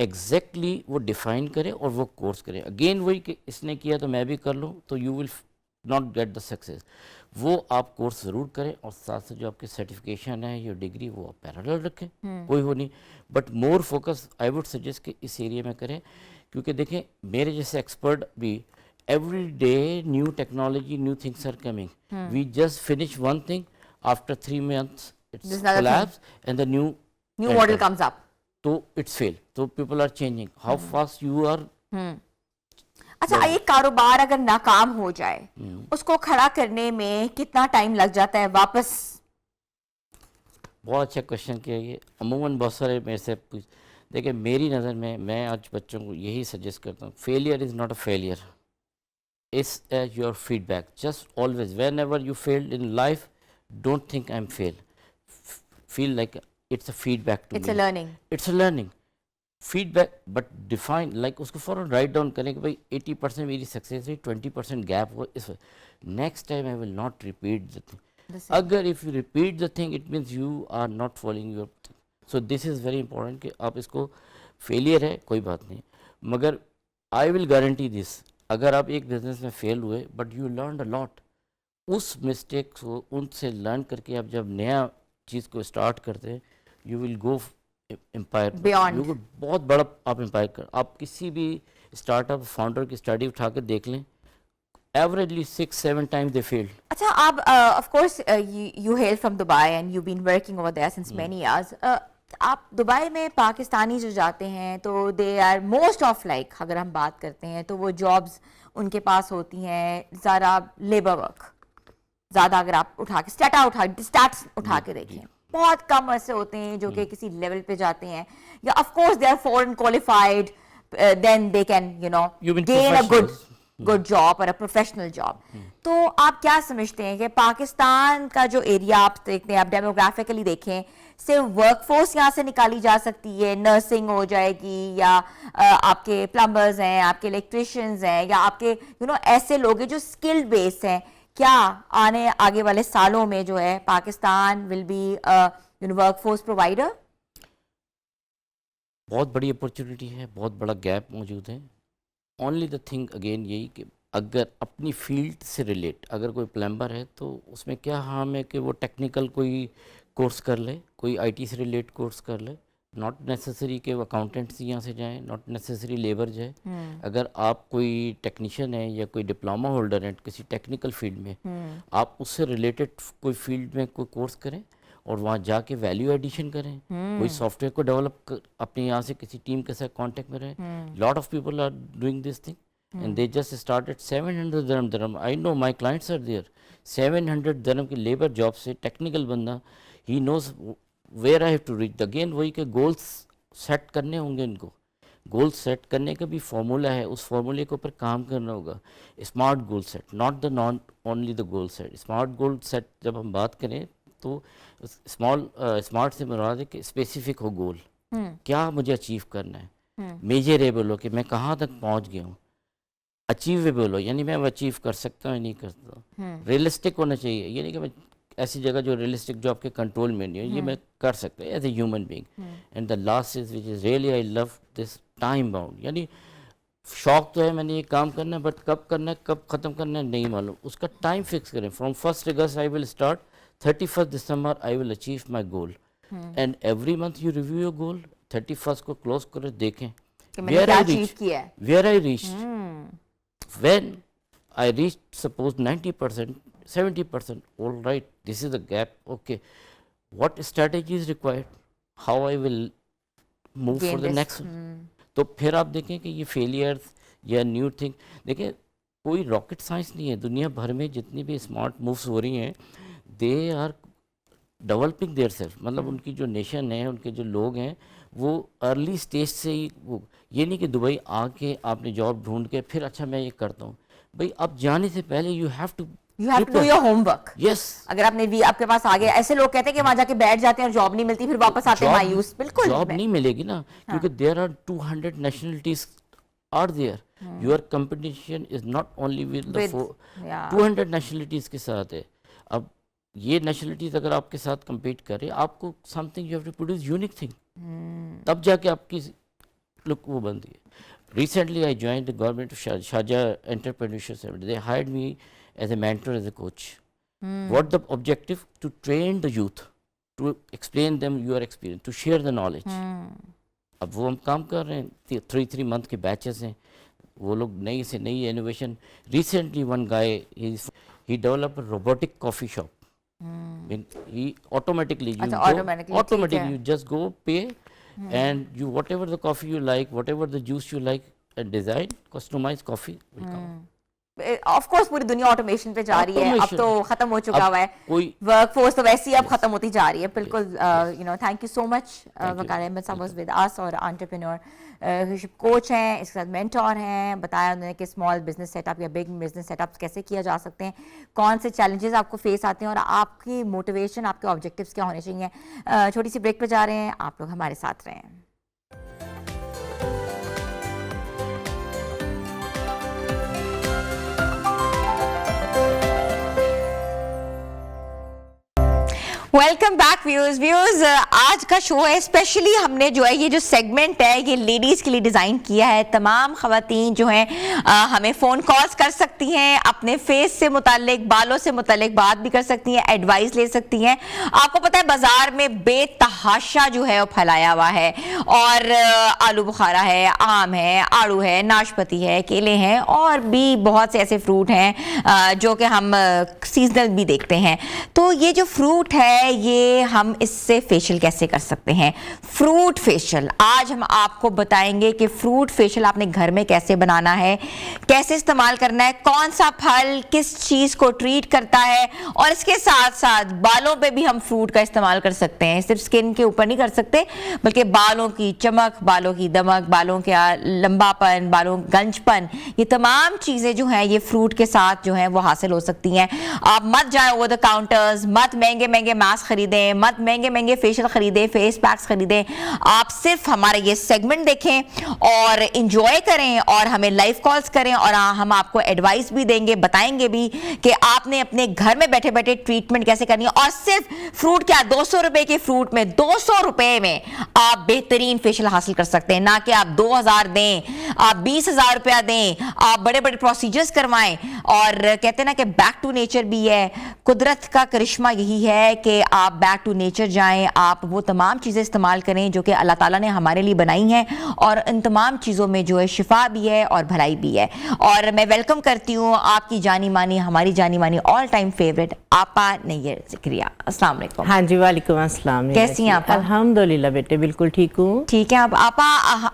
exactly वो डिफाइन करें और वो कोर्स करें। अगेन वही कि इसने किया तो मैं भी कर लूँ, तो you will not get the success. वो आप कोर्स ज़रूर करें और साथ साथ जो आपकी सर्टिफिकेशन है या डिग्री वो आप पैरेलल रखें, कोई हो नहीं, but more focus I would suggest कि इस एरिया में करें। क्योंकि देखें मेरे जैसे एक्सपर्ट भी every day new technology, new things are coming. We just finish one thing, after 3 months it's There's another collapse and the new model enter. comes up. So it's fail. So people are changing. How fast you are. अच्छा, एक कारोबार अगर नाकाम हो जाए उसको खड़ा करने में कितना टाइम लग जाता है वापस? बहुत अच्छा क्वेश्चन किया ये। अमूमन बहुत सारे मेरे से पूछ, देखिए मेरी नज़र में मैं आज बच्चों को यही सजेस्ट करता हूँ, failure is not a failure, is your feedback. Just always, whenever you failed in life, don't think I'm failed. Feel like it's a feedback to me. It's a learning. It's a learning. Feedback, but define, like उसको फौरन write down करें कि भाई 80% मेरी success रही, 20% gap हो, इस next time I will not repeat the thing. अगर if you repeat the thing it means you are not following your thing. So this is very important कि आप इसको, फेलियर है कोई बात नहीं, मगर आई विल गारंटी दिस, अगर आप एक बिजनेस में फेल हुए but you learn a lot, उस मिस्टेक को उनसे लर्न करके आप जब नया चीज़ को स्टार्ट करते हैं you will go empire Beyond. You बहुत बड़ा आप एम्पायर कर। आप किसी भी स्टार्टअप फाउंडर की स्टडी उठा कर देख लें, एवरेजली 6-7 टाइम्स दे फेल्ड। अच्छा, आप of course you hail from Dubai and you been working over there since many years. आप दुबई में पाकिस्तानी जो जाते हैं तो they are most of like, अगर हम बात करते हैं तो वो जॉब्स उनके पास होती हैं ज़्यादा लेबर वर्क, ज़्यादा अगर आप स्टैट्स उठा के देखें, बहुत कम ऐसे होते हैं जो कि किसी लेवल पे जाते हैं, या of course they are foreign qualified, then they can gain a good job और अ प्रोफेशनल जॉब। तो आप क्या समझते हैं कि पाकिस्तान का जो एरिया आप देखते हैं, आप डेमोग्राफिकली देखें, सिर्फ वर्कफोर्स यहाँ से निकाली जा सकती है, नर्सिंग हो जाएगी, या आपके प्लम्बर्स हैं, आपके इलेक्ट्रिशियंस हैं, या आपके ऐसे लोग हैं जो स्किल्ड बेस्ड हैं, क्या आगे वाले सालों में जो है Pakistan will be workforce provider? बहुत बड़ी अपॉर्चुनिटी है, बहुत बड़ा गैप मौजूद है। ओनली द थिंग अगेन यही कि अगर अपनी फील्ड से रिलेट, अगर कोई प्लम्बर है तो उसमें क्या हार्म है कि वो टेक्निकल कोई कोर्स कर ले, कोई आईटी से रिलेट कोर्स कर ले, नॉट नेसेसरी कि वो अकाउंटेंट्स यहाँ से जाएं, नॉट नेसेसरी लेबर जाए। अगर आप कोई टेक्नीशियन है या कोई डिप्लोमा होल्डर है किसी टेक्निकल फील्ड में, आप उससे रिलेटेड कोई फील्ड में कोई कोर्स करें और वहाँ जाके वैल्यू एडिशन करें, कोई सॉफ्टवेयर को डेवलप अपने यहाँ से किसी टीम के साथ कांटेक्ट में रहें। Lot of people are doing this thing and they just started 700 dirham। I know my clients are there. 700 dirham की लेबर जॉब से टेक्निकल बंदा, he knows where I have to reach. Again वही के goals set करने होंगे इनको, goal set करने का भी फार्मूला है, उस फार्मूले के ऊपर काम करना होगा। Smart goal set, not the not only the goal set. Smart goal set जब हम बात करें तो स्मार्ट से मुराद है कि स्पेसिफिक हो गोल, क्या मुझे अचीव करना है, मेजरेबल हो कि मैं कहाँ तक पहुँच गया हूँ, अचीवेबल हो यानी मैं वो अचीव कर सकता हूँ नहीं करता, रियलिस्टिक होना चाहिए, ये नहीं कि मैं ऐसी जगह जो रियलिस्टिक जो आपके कंट्रोल में नहीं हो, ये मैं कर सकता हूँ as a human being. And the last is which is really I love this, time bound. यानी शौक तो है मैंने ये काम करना है, बट कब करना है कब ख़त्म करना है नहीं मालूम, उसका टाइम फिक्स करें। From 1 August I will start, 31 December I will achieve my goal, and every month you review your goal. 31 को क्लोज करें, देखें where I reach, when I reached suppose 90%, 70%, all right, this is the gap, okay, what strategy is required, how I will move for the next one। तो फिर आप देखें कि ये failures या न्यू थिंग, देखें कोई रॉकेट साइंस नहीं है, दुनिया भर में जितनी भी स्मार्ट मूव्स हो रही हैं they are developing their self, मतलब उनकी जो नेशन है, उनके जो लोग हैं वो अर्ली स्टेज से ही, वो ये नहीं कि दुबई आके आपने जॉब ढूंढ के फिर अच्छा मैं ये करता हूँ, भाई आप जाने से पहले you have to do your homework. Yes, अगर आपके पास आ गया, ऐसे लोग कहते हैं कि वहां जाके बैठ जाते हैं और जॉब नहीं मिलती, फिर वापस आते हैं मायूस। बिल्कुल जॉब नहीं मिलेगी ना, क्योंकि there are 200 nationalities are there. Your competition is not only with the yeah. 200 nationalities के साथ है. अब ये nationalities अगर आपके साथ compete करें, आपको something you have to produce unique thing. तब जाके आपकी look वो बनती है. Recently I joined the government of Sharjah Entrepreneurship Summit. They hired me as a mentor, as a coach. What the objective? To train the youth, to explain them your experience, to share the knowledge. अब वो हम काम कर रहे हैं, 3 month के batches हैं, वो लोग नई से नई innovation. Recently one guy he develop robotic coffee shop. he automatically you just go pay and you whatever the coffee you like, whatever the juice you like and design customized coffee will come. Of course पूरी दुनिया automation पे जा रही है, अब तो खत्म हो चुका हुआ है, वर्क फोर्स तो वैसे ही अब खत्म होती जा रही है. बिल्कुल, you know, thank you so much Waqar Ahmed साहब वाज विद अस, और एंटरप्रेन्योर कोच हैं, इसके साथ मेंटोर हैं. बताया उन्होंने कि स्मॉल बिजनेस सेटअप या बिग बिजनेस सेटअप कैसे किया जा सकते हैं, कौन से चैलेंजेस आपको फेस आते हैं और आपकी मोटिवेशन, आपके ऑब्जेक्टिव्स क्या होने चाहिए. छोटी सी ब्रेक पे जा रहे हैं, आप लोग हमारे साथ रहें. Welcome back viewers. आज का शो है स्पेशली, हमने जो है ये जो सेगमेंट है ये लेडीज़ के लिए डिज़ाइन किया है. तमाम ख़वातीन जो हैं हमें फ़ोन कॉल्स कर सकती हैं, अपने फेस से मुतालिक, बालों से मुतालिक बात भी कर सकती हैं, एडवाइस ले सकती हैं. आपको पता है बाज़ार में बेतहाशा जो है वो फैलाया हुआ है, और आलू बुखारा है, आम है, आड़ू है, नाशपाती है, केले हैं, और भी बहुत से ऐसे फ्रूट हैं जो कि हम सीजनल भी देखते हैं. तो ये जो फ्रूट है ये हम इससे फेशियल कैसे कर सकते हैं, फ्रूट फेशियल. आज हम आपको बताएंगे कि फ्रूट फेशियल आपने घर में कैसे बनाना है, कैसे इस्तेमाल करना है, कौन सा फल किस चीज़ को ट्रीट करता है, और इसके साथ साथ बालों पे भी हम फ्रूट का इस्तेमाल कर सकते हैं. सिर्फ स्किन के ऊपर नहीं कर सकते, बल्कि बालों की चमक, बालों की दमक, बालों के लंबापन, बालों गंजपन, ये तमाम चीज़ें जो हैं ये फ्रूट के साथ जो हैं वो हासिल हो सकती हैं. आप मत जाएं ओवर द काउंटर्स, मत महंगे महंगे मास्क खरीदें, मत महंगे महंगे फेशियल खरीदें, फेस पैक्स खरीदें. आप सिर्फ हमारा ये सेगमेंट देखें और एंजॉय करें, और हमें लाइव कॉल्स करें, और हम आपको एडवाइस भी देंगे, बताएंगे भी कि आपने अपने घर में बैठे बैठे ट्रीटमेंट कैसे करनी है. और सिर्फ फ्रूट क्या, 200 रुपए के फ्रूट में, 200 रुपए में आप बेहतरीन फेशियल हासिल कर सकते हैं. ना कि आप 2000 दें, आप 20,000 रुपया दें, आप बड़े बड़े प्रोसीजर्स करवाएं. और कहते हैं ना कि बैक टू नेचर भी है. कुदरत का करिश्मा यही है कि आप बैक टू नेचर जाएं, आप वो तमाम चीज़ें इस्तेमाल करें जो कि अल्लाह ताला ने हमारे लिए बनाई हैं, और इन तमाम चीज़ों में जो है शिफा भी है और भलाई भी है. और मैं वेलकम करती हूँ आपकी जानी मानी, हमारी जानी मानी ऑल टाइम फेवरेट आपा नैयर ज़िक्रिया. अस्सलाम वालेकुम. हाँ जी, वालेकुम अस्सलाम. कैसी हैं आपा? अल्हम्दुलिल्लाह बेटे, बिल्कुल ठीक हूँ. ठीक है. अब आपा,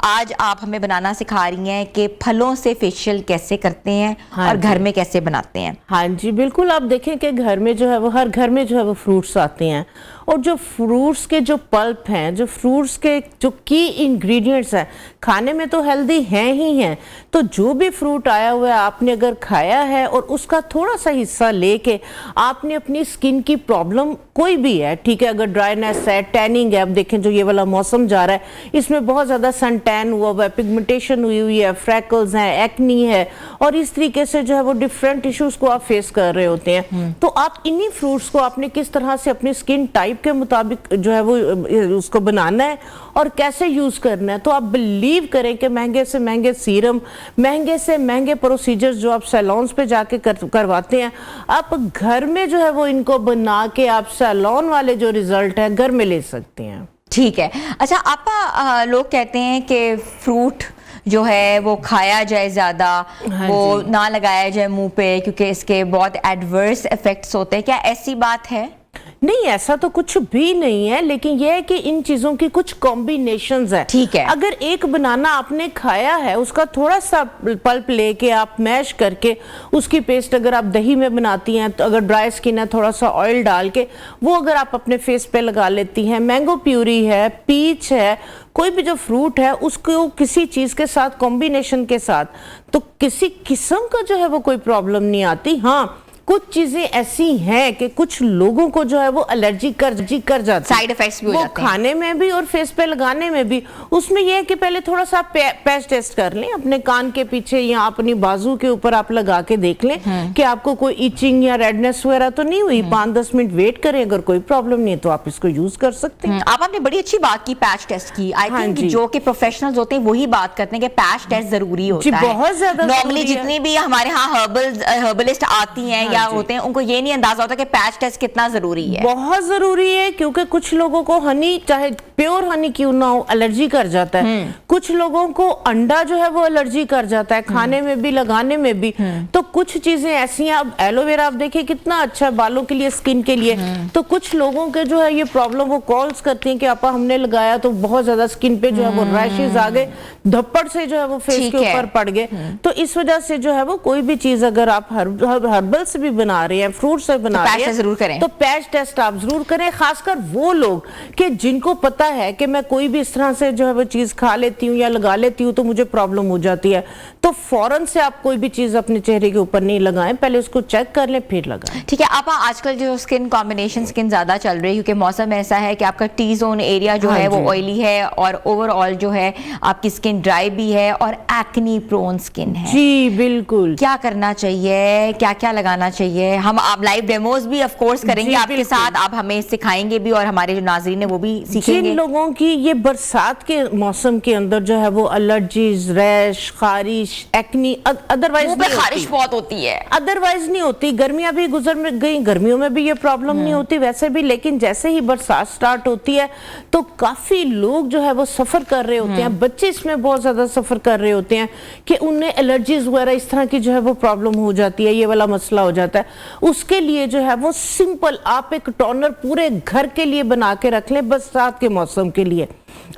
आज आप हमें बनाना सिखा रही हैं कि फलों से फेशियल कैसे करते हैं. हाँ, और घर में कैसे बनाते हैं. हाँ जी बिल्कुल. आप देखें कि घर में जो है वो, हर घर में जो है वो फ्रूट्स आते हैं, और जो फ्रूट्स के जो पल्प हैं, जो फ्रूट्स के जो की इंग्रेडिएंट्स हैं, खाने में तो हेल्दी हैं ही हैं. तो जो भी फ्रूट आया हुआ है आपने अगर खाया है और उसका थोड़ा सा हिस्सा लेके आपने अपनी स्किन की प्रॉब्लम कोई भी है, ठीक है, अगर ड्राइनेस है, टैनिंग है, अब देखें जो ये वाला मौसम जा रहा है इसमें बहुत ज़्यादा सन टैन हुआ हुआ है, पिगमेंटेशन हुई हुई है, फ्रैकल्स हैं, एक्नी है, और इस तरीके से जो है वो डिफरेंट इश्यूज को आप फेस कर रहे होते हैं. तो आप इन्हीं फ्रूट्स को आपने किस तरह से अपनी स्किन टाइप के मुताबिक जो है वो उसको बनाना है और कैसे यूज करना है. तो आप बिलीव करें कि महंगे से महंगे सीरम, महंगे से महंगे प्रोसीजर्स जो आप सैलून्स पे जाके करवाते हैं, आप घर में जो है वो इनको बना के आप सैलून वाले जो रिजल्ट है घर में ले सकते हैं. ठीक है. अच्छा आपा, लोग कहते हैं कि फ्रूट जो है वो खाया जाए ज़्यादा, हाँ वो ना लगाया जाए मुंह पे, क्योंकि इसके बहुत एडवर्स इफेक्ट्स होते हैं. क्या ऐसी बात है? नहीं, ऐसा तो कुछ भी नहीं है, लेकिन यह है कि इन चीजों की कुछ कॉम्बिनेशंस है. ठीक है. अगर एक बनाना आपने खाया है, उसका थोड़ा सा पल्प लेके आप मैश करके उसकी पेस्ट अगर आप दही में बनाती हैं, तो अगर ड्राई स्किन है थोड़ा सा ऑयल डाल के वो अगर आप अपने फेस पे लगा लेती हैं, मैंगो प्यूरी है, पीच है, कोई भी जो फ्रूट है उसको किसी चीज़ के साथ कॉम्बिनेशन के साथ, तो किसी किस्म का जो है वो कोई प्रॉब्लम नहीं आती. हाँ, कुछ चीजें ऐसी हैं कि कुछ लोगों को जो है वो एलर्जी कर जाती है, साइड इफेक्ट्स भी हो वो जाते हैं। खाने में भी और फेस पे लगाने में भी। उसमें यह है कि पहले थोड़ा सा पैच टेस्ट कर लें, अपने कान के पीछे या अपनी बाजू के ऊपर आप लगा के देख लें कि आपको कोई इचिंग या रेडनेस वगैरह तो नहीं हुई। 5-10 मिनट वेट करें, अगर कोई प्रॉब्लम नहीं है तो आप इसको यूज कर सकते हैं। आपने बड़ी अच्छी बात की पैच टेस्ट की। आई हाँ थिंक जी। जो कि प्रोफेशनल्स होते हैं वही बात करते हैं कि पैच टेस्ट जरूरी होता जी, है। बहुत ज्यादा नॉर्मली जरूरी है। जितनी भी हमारे यहाँ हर्बलिस्ट आती हैं या जी। होते हैं, उनको ये नहीं अंदाजा होता कि पैच टेस्ट कितना जरूरी है। बहुत जरूरी है, क्योंकि कुछ लोगों को हनी, चाहे प्योर हनी क्यों ना हो, एलर्जी कर जाता है। कुछ लोगों को अंडा जो है वो एलर्जी कर जाता है, खाने में भी लगाने में भी। तो कुछ चीजें ऐसी हैं। अब एलोवेरा आप देखिए कितना अच्छा है बालों के लिए, स्किन के लिए। तो कुछ लोगों के जो है ये प्रॉब्लम, वो कॉल्स करती हैं कि आपा हमने लगाया तो बहुत ज्यादा स्किन पे जो है वो रैशेज आ गए, धप्पड़ से जो है वो फेस ठीक के है। ऊपर पड़ गए। तो इस वजह से जो है वो कोई भी चीज अगर आप हर्बल से भी बना रहे हैं, फ्रूट से बना पैच रहे हैं, टेस्ट जरूर करें। तो पैच टेस्ट आप जरूर करें। खासकर वो लोग कि जिनको पता है कि मैं कोई भी इस तरह से जो है वो चीज खा लेती हूँ या लगा लेती हूँ तो मुझे प्रॉब्लम हो जाती है, तो फौरन से आप कोई भी चीज अपने चेहरे के ऊपर नहीं लगाएं, पहले उसको चेक कर लें फिर लगाएं। ठीक है। आप आजकल जो स्किन कॉम्बिनेशन स्किन ज्यादा चल रही है, क्योंकि मौसम ऐसा है कि आपका टी जोन एरिया जो हाँ है वो जी। ऑयली है और ओवरऑल जो है आपकी स्किन ड्राई भी है और एक्नी प्रोन स्किन है। जी बिल्कुल। क्या करना चाहिए, क्या क्या लगाना चाहिए? हम आप लाइव डेमोज भी ऑफ कोर्स करेंगे जी, आपके बिल्कुल। साथ, आप हमें सिखाएंगे भी और हमारे जो नाजरीन है वो भी सीखेंगे। जिन लोगों की ये बरसात के मौसम के अंदर जो है वो एलर्जीज, रैश, खारिश, एक्नी अदरवाइज मुंह पे खारिश बहुत होती है। अदरवाइज नहीं होती, गर्मियां भी गुजर में गई, गर्मियों में भी ये प्रॉब्लम नहीं होती वैसे भी, लेकिन जैसे ही बरसात स्टार्ट होती है तो काफी लोग जो है वो सफर कर रहे होते हैं, बच्चे इसमें बहुत ज्यादा सफर कर रहे होते हैं कि उन्हें एलर्जीज वगैरह इस तरह की जो है वो प्रॉब्लम हो जाती है, ये वाला मसला हो जाता है। उसके लिए जो है वो सिंपल आप एक टोनर पूरे घर के लिए बना के रख लें बरसात के मौसम के लिए।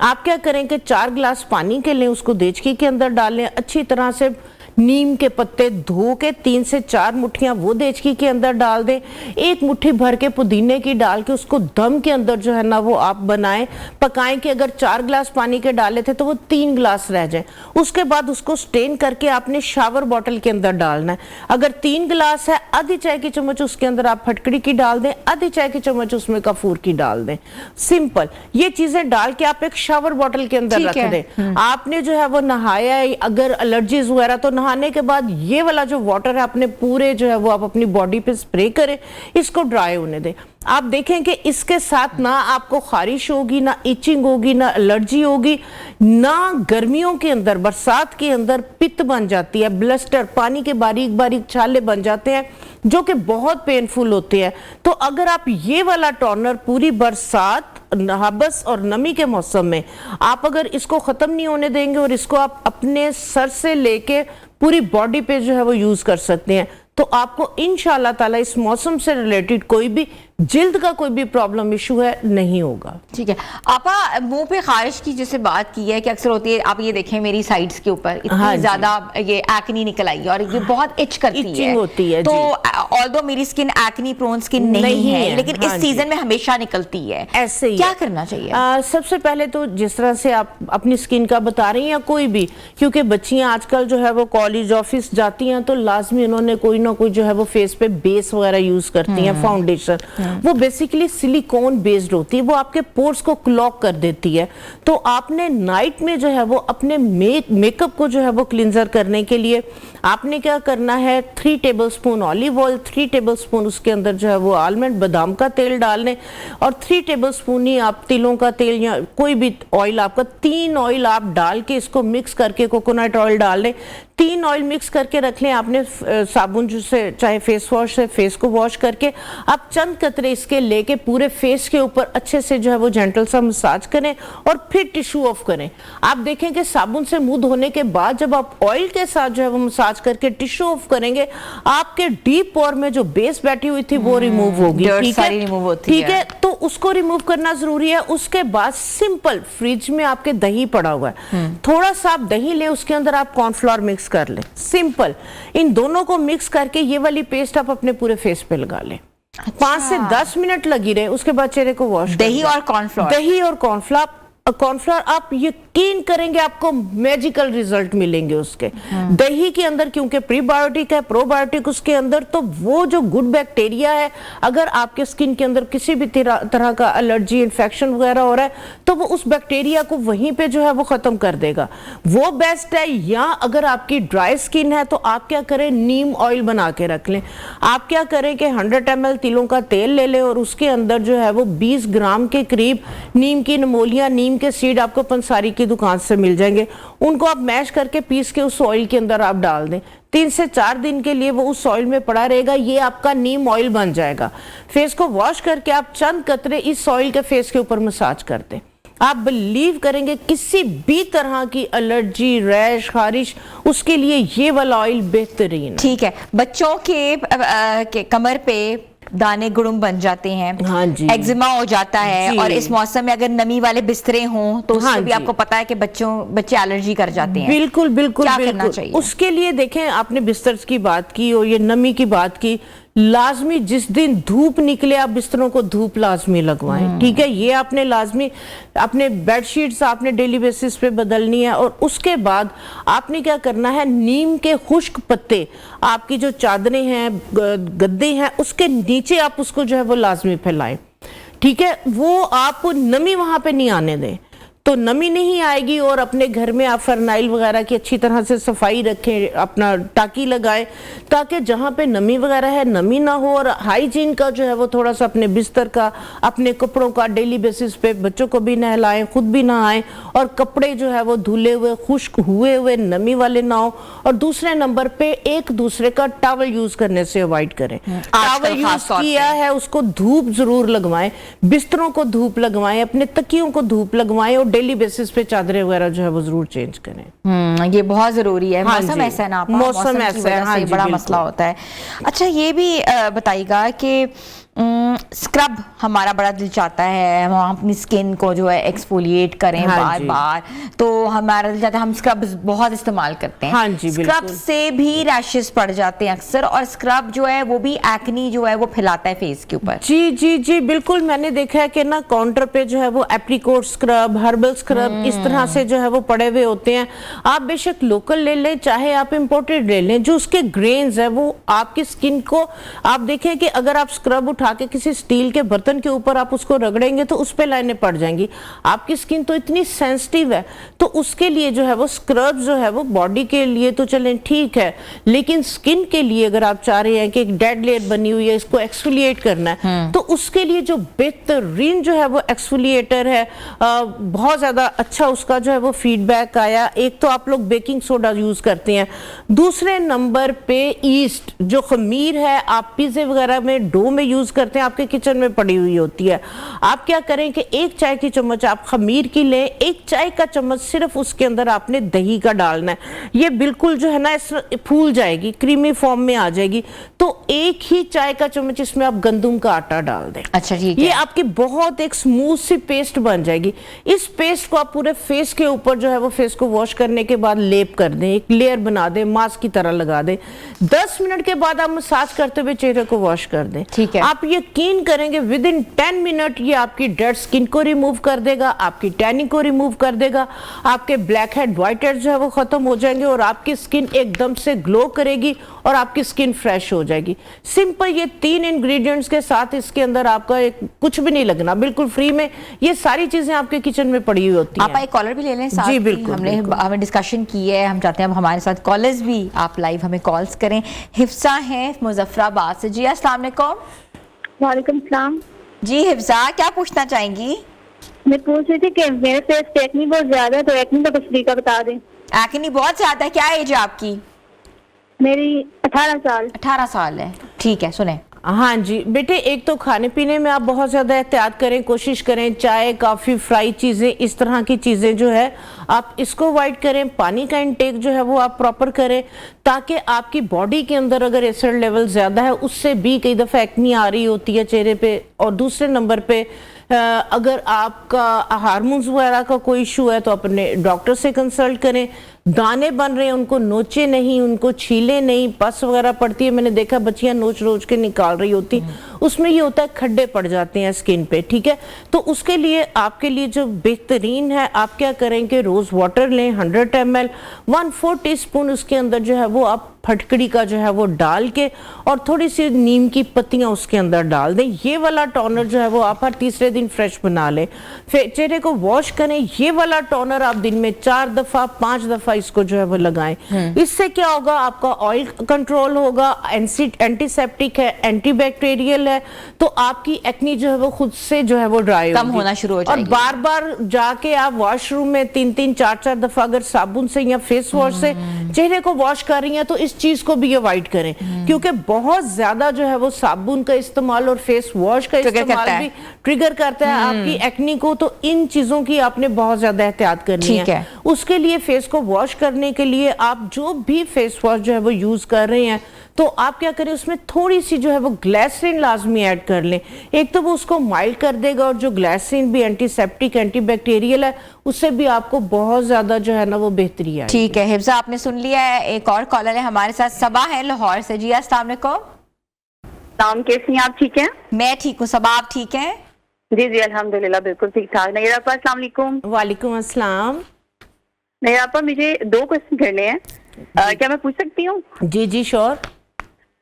आप क्या करें कि 4 गिलास पानी के लें, उसको देचकी के अंदर डालें, अच्छी तरह से नीम के पत्ते धो के 3 से 4 मुट्ठियां वो देचकी के अंदर डाल दें, 1 मुट्ठी भर के पुदीने की डाल के उसको दम के अंदर जो है ना वो आप बनाएं, पकाएं कि अगर 4 गिलास पानी के डाले थे तो वो 3 गिलास रह जाए। उसके बाद उसको स्टेन करके आपने शावर बॉटल के अंदर डालना है। अगर 3 गिलास है, आधी चाय की चम्मच उसके अंदर आप फटकड़ी की डाल दें, आधी चाय की चम्मच उसमें कपूर की डाल दें। सिंपल ये चीजें डाल के आप एक शावर बॉटल के अंदर रख दें। आपने जो है वो नहाया, अगर एलर्जीज वगैरह तो नहाने के बाद ये वाला जो वाटर है अपने पूरे जो है वो आप अपनी बॉडी पे स्प्रे करें, इसको ड्राई होने दें। आप देखें कि इसके साथ ना आपको खारिश होगी, ना इचिंग होगी, ना एलर्जी होगी, ना गर्मियों के अंदर, बरसात के अंदर पित्त बन जाती है, ब्लस्टर, पानी के बारीक बारीक छाले बन जाते हैं जो कि बहुत पेनफुल होते हैं। तो अगर आप ये वाला टोनर पूरी बरसात, हबस और नमी के मौसम में आप अगर इसको खत्म नहीं होने देंगे और इसको आप अपने सर से लेके पूरी बॉडी पे जो है वो यूज कर सकते हैं, तो आपको इंशाल्लाह ताला इस मौसम से रिलेटेड कोई भी जिल्द का कोई भी प्रॉब्लम इशू है नहीं होगा। ठीक है। आपा मुंह पे खारिश की जैसे बात की है कि अक्सर होती है, आप ये देखें मेरी साइड्स के ऊपर इतनी हाँ जी। ज्यादा ये एक्नी निकल आई है और ये बहुत इच करती है, Itching होती है, तो जी। ऑल्दो मेरी स्किन एक्नी प्रोन स्किन नहीं है, लेकिन हाँ इस जी। सीजन में हमेशा निकलती है, ऐसे ही क्या है। करना चाहिए? सबसे पहले तो जिस तरह से आप अपनी स्किन का बता रही हैं या कोई भी, क्योंकि बच्चियां आजकल जो है वो कॉलेज ऑफिस जाती हैं तो लाजमी उन्होंने कोई ना कोई जो है वो फेस पे बेस वगैरह यूज करती हैं, फाउंडेशन, वो बेसिकली सिलिकॉन बेस्ड होती है, वो आपके पोर्स को क्लॉग कर देती है। तो आपने नाइट में जो है वो अपने मेकअप को जो है वो क्लिंजर करने के लिए आपने क्या करना है, 3 टेबलस्पून ऑलिव ऑयल, 3 टेबलस्पून उसके अंदर जो है वो आलमंड बादाम का तेल डालने और 3 टेबलस्पून ही आप तिलों का तेल या कोई भी ऑयल आपका, 3 ऑयल आप डाल के इसको मिक्स करके, कोकोनट ऑयल डाल लें, 3 ऑयल मिक्स करके रख लें। आपने साबुन से चाहे फेस वॉश से फेस को वॉश करके आप चंद कतरे इसके लेके पूरे फेस के ऊपर अच्छे से जो है वो जेंटल सा मसाज करें और फिर टिश्यू ऑफ करें। आप देखें कि साबुन से मुंह धोने के बाद जब आप ऑयल के साथ जो है वो मसाज करके टिश्यू ऑफ करेंगे, आपके डीप पोर में जो बेस बैठी हुई थी वो रिमूव होगी। Dirt ठीक सारी है, remove होती ठीक है। है, तो उसको रिमूव करना जरूरी है। उसके बाद सिंपल फ्रिज में आपके दही पड़ा हुआ है, थोड़ा सा आप दही ले, उसके अंदर आप कॉर्नफ्लोर मिक्स कर लें। सिंपल इन दोनों को मिक्स करके ये वाली पेस्ट आप अपने पूरे फेस पे लगा लें। 5 से 10 मिनट लगी रहे, उसके बाद चेहरे को वॉश, दही और कॉर्नफ्लोर, दही और कॉर्नफ्लोर कॉर्नफ्लावर आप यकीन करेंगे आपको मैजिकल रिजल्ट मिलेंगे उसके। दही के अंदर क्योंकि प्रीबायोटिक है, प्रोबायोटिक उसके अंदर, तो वो जो गुड बैक्टीरिया है, अगर आपके स्किन के अंदर किसी भी तरह का एलर्जी इन्फेक्शन वगैरह हो रहा है तो वो उस बैक्टीरिया को वहीं पे जो है वो खत्म कर देगा, वो बेस्ट है। या अगर आपकी ड्राई स्किन है तो आप क्या करें, नीम ऑयल बना के रख लें। आप क्या करें कि 100 ml तिलों का तेल ले लें और उसके अंदर जो है वो 20 ग्राम के करीब नीम की नमोलिया, नीम के सीड आपको पंसारी की दुकान से मिल जाएंगे, उनको आप मैश करके पीस के उस ऑयल के अंदर आप डाल दें। 3 से 4 दिन के लिए वो उस ऑयल में पड़ा रहेगा, ये आपका नीम ऑयल बन जाएगा। फेस को वॉश करके आप चंद कतरे इस ऑयल के फेस के ऊपर मसाज कर दें। आप बिलीव करेंगे किसी भी तरह की एलर्जी, रैश, खारिश, उसके लिए ये वाला ऑयल बेहतरीन है। ठीक है, बच्चों के कमर पे दाने गुड़ुम बन जाते हैं, हाँ जी, एक्जिमा हो जाता है, जी। और इस मौसम में अगर नमी वाले बिस्तरे हों तो उससे हाँ भी जी। आपको पता है कि बच्चे एलर्जी कर जाते हैं। बिल्कुल बिल्कुल क्या बिल्कुल। करना चाहिए? उसके लिए देखें, आपने बिस्तर की बात की और ये नमी की बात की, लाजमी जिस दिन धूप निकले आप बिस्तरों को धूप लाजमी लगवाएं। ठीक है, ये आपने लाजमी अपने बेडशीट्स आपने डेली बेसिस पे बदलनी है। और उसके बाद आपने क्या करना है, नीम के खुश्क पत्ते आपकी जो चादरें हैं, गद्दे हैं, उसके नीचे आप उसको जो है वो लाजमी फैलाएं। ठीक है, वो आप नमी वहां पे नहीं आने दें, तो नमी नहीं आएगी। और अपने घर में आप फरनाइल वगैरह की अच्छी तरह से सफाई रखें, अपना टाकी लगाएं ताकि जहां पे नमी वगैरह है नमी ना हो। और हाइजीन का जो है वो थोड़ा सा अपने बिस्तर का, अपने कपड़ों का डेली बेसिस पे बच्चों को भी नहलाएं, खुद भी नहाएं, और कपड़े जो है वो धुले हुए, खुश्क हुए हुए, नमी वाले ना हो। और दूसरे नंबर पे एक दूसरे का टॉवल यूज करने से अवॉइड करें। टॉवल यूज किया है उसको धूप जरूर लगवाएं, बिस्तरों को धूप लगवाएं, अपने तकियों को धूप लगवाएं, और डेली बेसिस पे चादरें वगैरह जो है वो जरूर चेंज करें। ये बहुत जरूरी है। हाँ मौसम जी। ऐसा है ना, मौसम की ऐसा है, वजह हाँ से जी, बड़ा बिल्कुल। मसला होता है। अच्छा, ये भी बताइएगा कि स्क्रब हमारा बड़ा दिल चाहता है, हम अपनी स्किन को जो है एक्सफोलिएट करें हाँ बार जी। बार, तो हमारा दिल चाहता है, हम स्क्रब बहुत इस्तेमाल करते हैं। हाँ जी, स्क्रब बिल्कुल। से भी रैशेस पड़ जाते हैं अक्सर, और स्क्रब जो है वो भी एक्नी जो है वो फैलाता है फेस के ऊपर। जी जी जी बिल्कुल, मैंने देखा है कि ना काउंटर पे जो है वो एप्रिकॉट स्क्रब, हर्बल स्क्रब, इस तरह से जो है वो पड़े हुए होते हैं। आप बेशक लोकल ले लें चाहे आप इंपोर्टेड ले लें, जो उसके ग्रेन्स है वो आपकी स्किन को, आप देखें कि अगर आप स्क्रब उठा के किसी स्टील के बर्तन के ऊपर आप उसको रगड़ेंगे तो उस पे लाइनें पड़ जाएंगी। आपकी स्किन तो इतनी सेंसिटिव है, तो उसके लिए जो है वो स्क्रब जो है वो बॉडी के लिए तो चलें ठीक है, लेकिन स्किन के लिए अगर आप चाह रहे हैं कि एक डेड लेयर बनी हुई है, इसको एक्सफोलिएट करना है, तो उसके लिए जो बेहतरीन जो है वो एक्सफोलिएटर है, बहुत ज्यादा अच्छा उसका जो है वो फीडबैक आया। एक तो आप लोग बेकिंग सोडा यूज करते हैं, दूसरे नंबर पे ईस्ट जो खमीर है आप पिज़्ज़े वगैरह में डो में यूज करते हैं, आपके किचन में पड़ी हुई होती है। आप क्या करें कि 1 चाय की चम्मच आप खमीर की लें, 1 चाय का चम्मच सिर्फ उसके अंदर आपने दही का डालना है। ये बिल्कुल जो है ना इस फूल जाएगी, क्रीमी फॉर्म में आ जाएगी। तो 1 ही चाय का चम्मच इसमें आप गंदम का आटा डाल दें। अच्छा, ठीक ये है। आपकी बहुत एक स्मूथ सी पेस्ट बन जाएगी। इस पेस्ट को आप पूरे फेस के ऊपर जो है वो फेस को वॉश करने के बाद लेप कर दें, एक लेयर बना दें, मास्क की तरह लगा दें। 10 मिनट के बाद आप मसाज करते हुए चेहरे को वॉश कर दें। ठीक है। आप यकीन करेंगे विद इन 10 मिनट ये आपकी डेड स्किन को रिमूव कर देगा, आपकी टैनिंग को रिमूव कर देगा, आपके ब्लैक हेड व्हाइट हेड जो है वो खत्म हो जाएंगे, और आपकी स्किन एकदम से ग्लो करेगी और आपकी स्किन फ्रेश हो जाएगी। सिंपल ये 3 इंग्रेडिएंट्स के साथ इसके अंदर आपका एक कुछ भी नहीं लगना, बिल्कुल फ्री में ये सारी चीजें आपके किचन में पड़ी हुई होती आप हैं। एक कॉलर भी ले लें साथ जी, ही। बिल्कुल, हमें डिस्कशन की है, हम चाहते हैं अब हमारे साथ कॉलर्स भी आप लाइव हमें कॉल्स करें। हिफ्सा हैं मुजफ्फराबाद से। जी अस्सलाम वालेकुम। वालेकुम सलाम। जी हिफ्सा, क्या पूछना चाहेंगी? मैं पूछ रही थी कि मेरे फेस पे एक्नी बहुत ज्यादा है, तो एक्नी का कुछ तरीका बता दें। एक्नी बहुत ज्यादा है, क्या एज है आपकी? मेरी 18 साल। 18 साल है। ठीक है, सुने। हाँ जी बेटे, एक तो खाने पीने में आप बहुत ज़्यादा एहतियात करें, कोशिश करें चाय, काफ़ी, फ्राई चीज़ें, इस तरह की चीज़ें जो है आप इसको अवॉइड करें। पानी का इंटेक जो है वो आप प्रॉपर करें, ताकि आपकी बॉडी के अंदर अगर एसिड लेवल ज़्यादा है उससे भी कई दफ़ा एक्नी आ रही होती है चेहरे पे। और दूसरे नंबर पे अगर आपका हार्मोन्स वगैरह का कोई इशू है तो अपने डॉक्टर से कंसल्ट करें। दाने बन रहे हैं उनको नोचे नहीं, उनको छीले नहीं, पस वगैरह पड़ती है, मैंने देखा बच्चियां नोच रोच के निकाल रही होती, उसमें ये होता है खड्डे पड़ जाते हैं स्किन पे, ठीक है। तो उसके लिए आपके लिए जो बेहतरीन है, आप क्या करेंगे, रोज वाटर लें 100 ml, 1/4 टीस्पून उसके अंदर जो है वो आप फटकड़ी का जो है वो डाल के और थोड़ी सी नीम की पत्तियां उसके अंदर डाल दें। ये वाला टोनर जो है वो आप हर तीसरे दिन फ्रेश बना लें, फिर चेहरे को वॉश करें। ये वाला टोनर आप दिन में 4 दफा 5 दफा इसको जो है वो लगाएं। इससे क्या होगा, आपका ऑयल कंट्रोल होगा, एंटीसेप्टिक है, एंटीबैक्टीरियल है, तो आपकी एक्नी जो है वो खुद से जो है वो ड्राई कम होना शुरू हो जाएगी। और बार बार जाके आप वॉशरूम में 3-3 4-4 दफा अगर साबुन से या फेस वॉश से चेहरे को वॉश कर रही हैं तो इस चीज को भी अवॉइड करें, क्योंकि बहुत ज्यादा जो है वो साबुन का इस्तेमाल और फेस वॉश का इस्तेमाल भी ट्रिगर करता है आपकी एक्नी को। तो इन चीजों की आपने बहुत ज्यादा एहतियात करनी है। उसके लिए फेस को वॉश करने के लिए आप जो भी फेस वॉश जो है वो यूज कर रहे हैं तो आप क्या करें, उसमें थोड़ी सी जो है वो ग्लिसरीन लाजमी ऐड कर लें। एक तो वो उसको माइल्ड कर देगा और जो ग्लिसरीन भी एंटीसेप्टिक एंटीबैक्टीरियल है उससे भी आपको बहुत ज्यादा जो है ना वो बेहतरी आएगी। ठीक है हिफ्जा, आपने सुन लिया है। एक और कॉलर है हमारे साथ, सबा है लाहौर से। जी अस्सलाम वालेकुम। नाम कैसी हैं आप, ठीक हैं? मैं ठीक हूँ, सबा आप ठीक हैं? जी जी अल्हम्दुलिल्लाह बिल्कुल ठीक ठाक। नैरा आपा अस्सलाम वालेकुम। वालेकुम अस्सलाम। नैरा आपा मुझे 2 क्वेश्चन करने हैं, क्या मैं पूछ सकती हूँ? जी जी श्योर।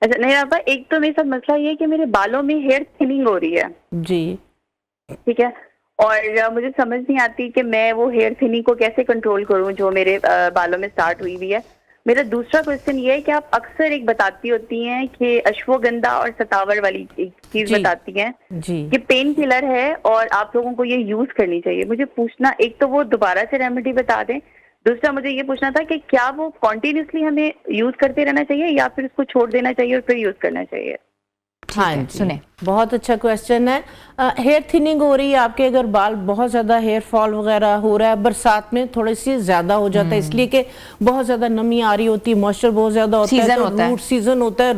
अच्छा नैरा आपा, एक तो मेरे साथ मसला ये है कि मेरे बालों में हेयर थिनिंग हो रही है, जी ठीक है, और मुझे समझ नहीं आती कि मैं वो हेयर थिनिंग को कैसे कंट्रोल करूं जो मेरे बालों में स्टार्ट हुई हुई है। मेरा दूसरा क्वेश्चन ये है कि आप अक्सर एक बताती होती हैं कि अश्वगंधा और सतावर वाली एक चीज जी। बताती हैं जी कि पेन किलर है और आप लोगों को ये यूज करनी चाहिए। मुझे पूछना, एक तो वो दोबारा से रेमेडी बता दें, दूसरा मुझे ये पूछना था कि क्या वो कॉन्टिन्यूसली हमें यूज करते रहना चाहिए या फिर उसको छोड़ देना चाहिए और फिर यूज करना चाहिए? हाँ जी, सुने। बहुत अच्छा क्वेश्चन है। हेयर थिनिंग हो रही है आपके, अगर बाल बहुत ज़्यादा हेयर फॉल वगैरह हो रहा है, बरसात में थोड़ी सी ज़्यादा हो जाता है इसलिए कि बहुत ज़्यादा नमी आ रही होती है, मॉइस्चर बहुत ज़्यादा होता है, तो रूट सीजन होता है,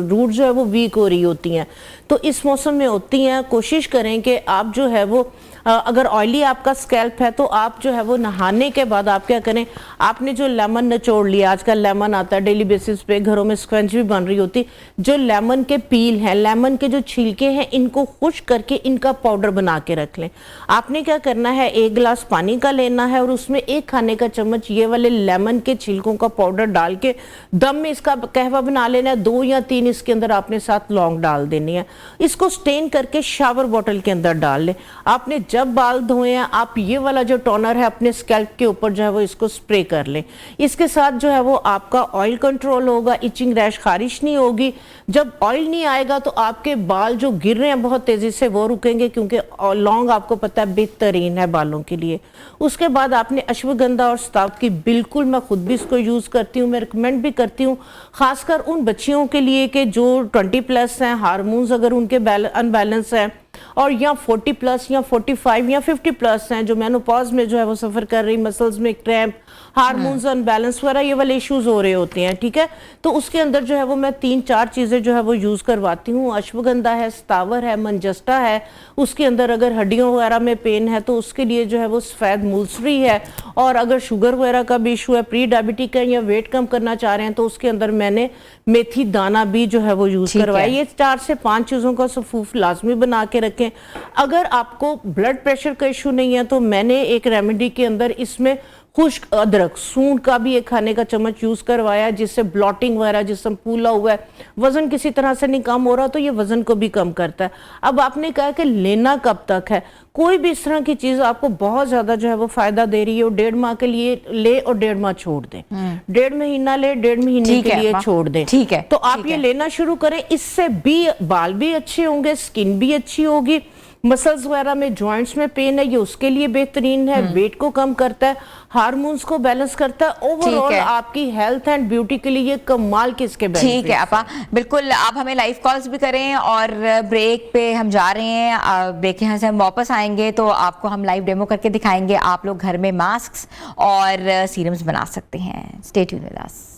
रूट जो है वो वीक हो रही होती हैं, तो इस मौसम में होती हैं। कोशिश करें कि आप जो है वो अगर ऑयली आपका स्कैल्प है तो आप जो है वो नहाने के बाद आप क्या करें, आपने जो लेमन निचोड़ लिया, आजकल लेमन आता है डेली बेसिस पे, घरों में स्क्वेंच भी बन रही होती, जो लेमन के पील हैं, लेमन के जो छिलके हैं, इनको खुश्क करके इनका पाउडर बना के रख लें। आपने क्या करना है, 1 गिलास पानी का लेना है और उसमें 1 खाने का चम्मच ये वाले लेमन के छिलकों का पाउडर डाल के दम में इसका कहवा बना लेना है। 2 या 3 इसके अंदर आपने 7 लौंग डाल देनी है। इसको स्टेन करके शावर बॉटल के अंदर डाल लें। आपने जब बाल धोए हैं आप ये वाला जो टोनर है अपने स्कैल्प के ऊपर जो है वो इसको स्प्रे कर लें। इसके साथ जो है वो आपका ऑयल कंट्रोल होगा, इचिंग रैश खारिश नहीं होगी। जब ऑयल नहीं आएगा तो आपके बाल जो गिर रहे हैं बहुत तेजी से वो रुकेंगे, क्योंकि लौंग आपको पता है बेहतरीन है बालों के लिए। उसके बाद आपने अश्वगंधा और सताव की, बिल्कुल मैं खुद भी इसको यूज करती हूँ, मैं रिकमेंड भी करती हूँ, खासकर उन बच्चियों के लिए कि जो 20+ हैं, हार्मोन्स अगर उनके अनबैलेंस है, और या 40+ या 45 या 50+ हैं, जो मेनोपॉज में जो है वो सफर कर रही, मसल्स में क्रैम्प, हार्मोन्स अनबैलेंस वगैरह ये वाले इश्यूज हो रहे होते हैं, ठीक है। तो उसके अंदर जो है वो मैं 3-4 चीजें जो है वो यूज करवाती हूँ। अश्वगंधा है, सतावर है, मंजस्टा है, उसके अंदर अगर हड्डियों वगैरह में पेन है तो उसके लिए जो है वो सफेद मूलसरी है, और अगर शुगर वगैरह का भी इशू है, प्री डायबिटिक है या वेट कम करना चाह रहे हैं तो उसके अंदर मैंने मेथी दाना भी जो है वो यूज करवाया। ये 4 से 5 चीजों का सफूफ लाजमी बना के रखें। अगर आपको ब्लड प्रेशर का इशू नहीं है तो मैंने एक रेमेडी के अंदर इसमें खुश्क अदरक, सूंड का भी 1 खाने का चम्मच यूज करवाया, जिससे ब्लॉटिंग वगैरह, जिसम फूला हुआ है, वजन किसी तरह से नहीं कम हो रहा तो ये वजन को भी कम करता है। अब आपने कहा कि लेना कब तक है, कोई भी इस तरह की चीज आपको बहुत ज्यादा जो है वो फायदा दे रही है, 1.5 माह के लिए ले और 1.5 माह छोड़ दें, 1.5 महीना ले, 1.5 महीने के लिए छोड़ दें, ठीक है। तो आप ये लेना शुरू करें। इससे भी बाल भी अच्छे होंगे, स्किन भी अच्छी होगी, मसल्स वगैरह में, जॉइंट्स में पेन है ये उसके लिए बेहतरीन है, वेट को कम करता है, हार्मोन्स को बैलेंस करता है, ओवरऑल आपकी हेल्थ एंड ब्यूटी के लिए ये कमाल के इसके बेनिफिट्स। ठीक है आपा, बिल्कुल। आप हमें लाइव कॉल्स भी करें, और ब्रेक पे हम जा रहे हैं, ब्रेक यहाँ से हम वापस आएंगे तो आपको हम लाइव डेमो करके दिखाएंगे, आप लोग घर में मास्क और सीरम्स बना सकते हैं। Stay tuned with us.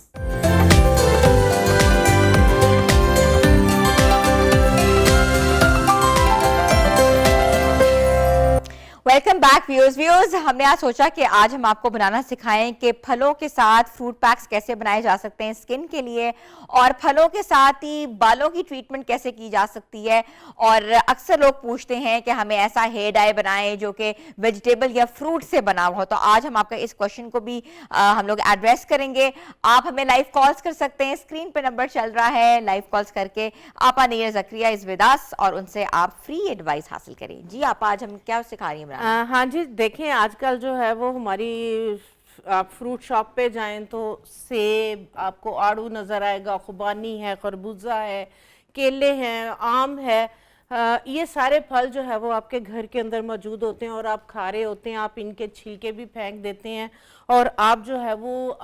Welcome back viewers हमने आज सोचा कि आज हम आपको बनाना सिखाएं कि फलों के साथ फ्रूट पैक्स कैसे बनाए जा सकते हैं स्किन के लिए, और फलों के साथ ही बालों की ट्रीटमेंट कैसे की जा सकती है। और अक्सर लोग पूछते हैं कि हमें ऐसा हेयर डाई बनाएं जो कि वेजिटेबल या फ्रूट से बना हुआ हो। तो आज हम आपका इस क्वेश्चन को भी हम लोग एड्रेस करेंगे। आप हमें लाइव कॉल्स कर सकते हैं, स्क्रीन पे नंबर चल रहा है, लाइव कॉल्स करके आपा नीर जकरिया इज विद अस और उनसे आप फ्री एडवाइस हासिल करें। जी आप आज हम क्या सिखा रही हैं? हाँ जी, देखें आजकल जो है वो हमारी आप फ्रूट शॉप पे जाएं तो सेब आपको आड़ू नज़र आएगा, खुबानी है, खरबूजा है, केले हैं, आम है। ये सारे फल जो है वो आपके घर के अंदर मौजूद होते हैं और आप खा रहे होते हैं। आप इनके छिलके भी फेंक देते हैं और आप जो है वो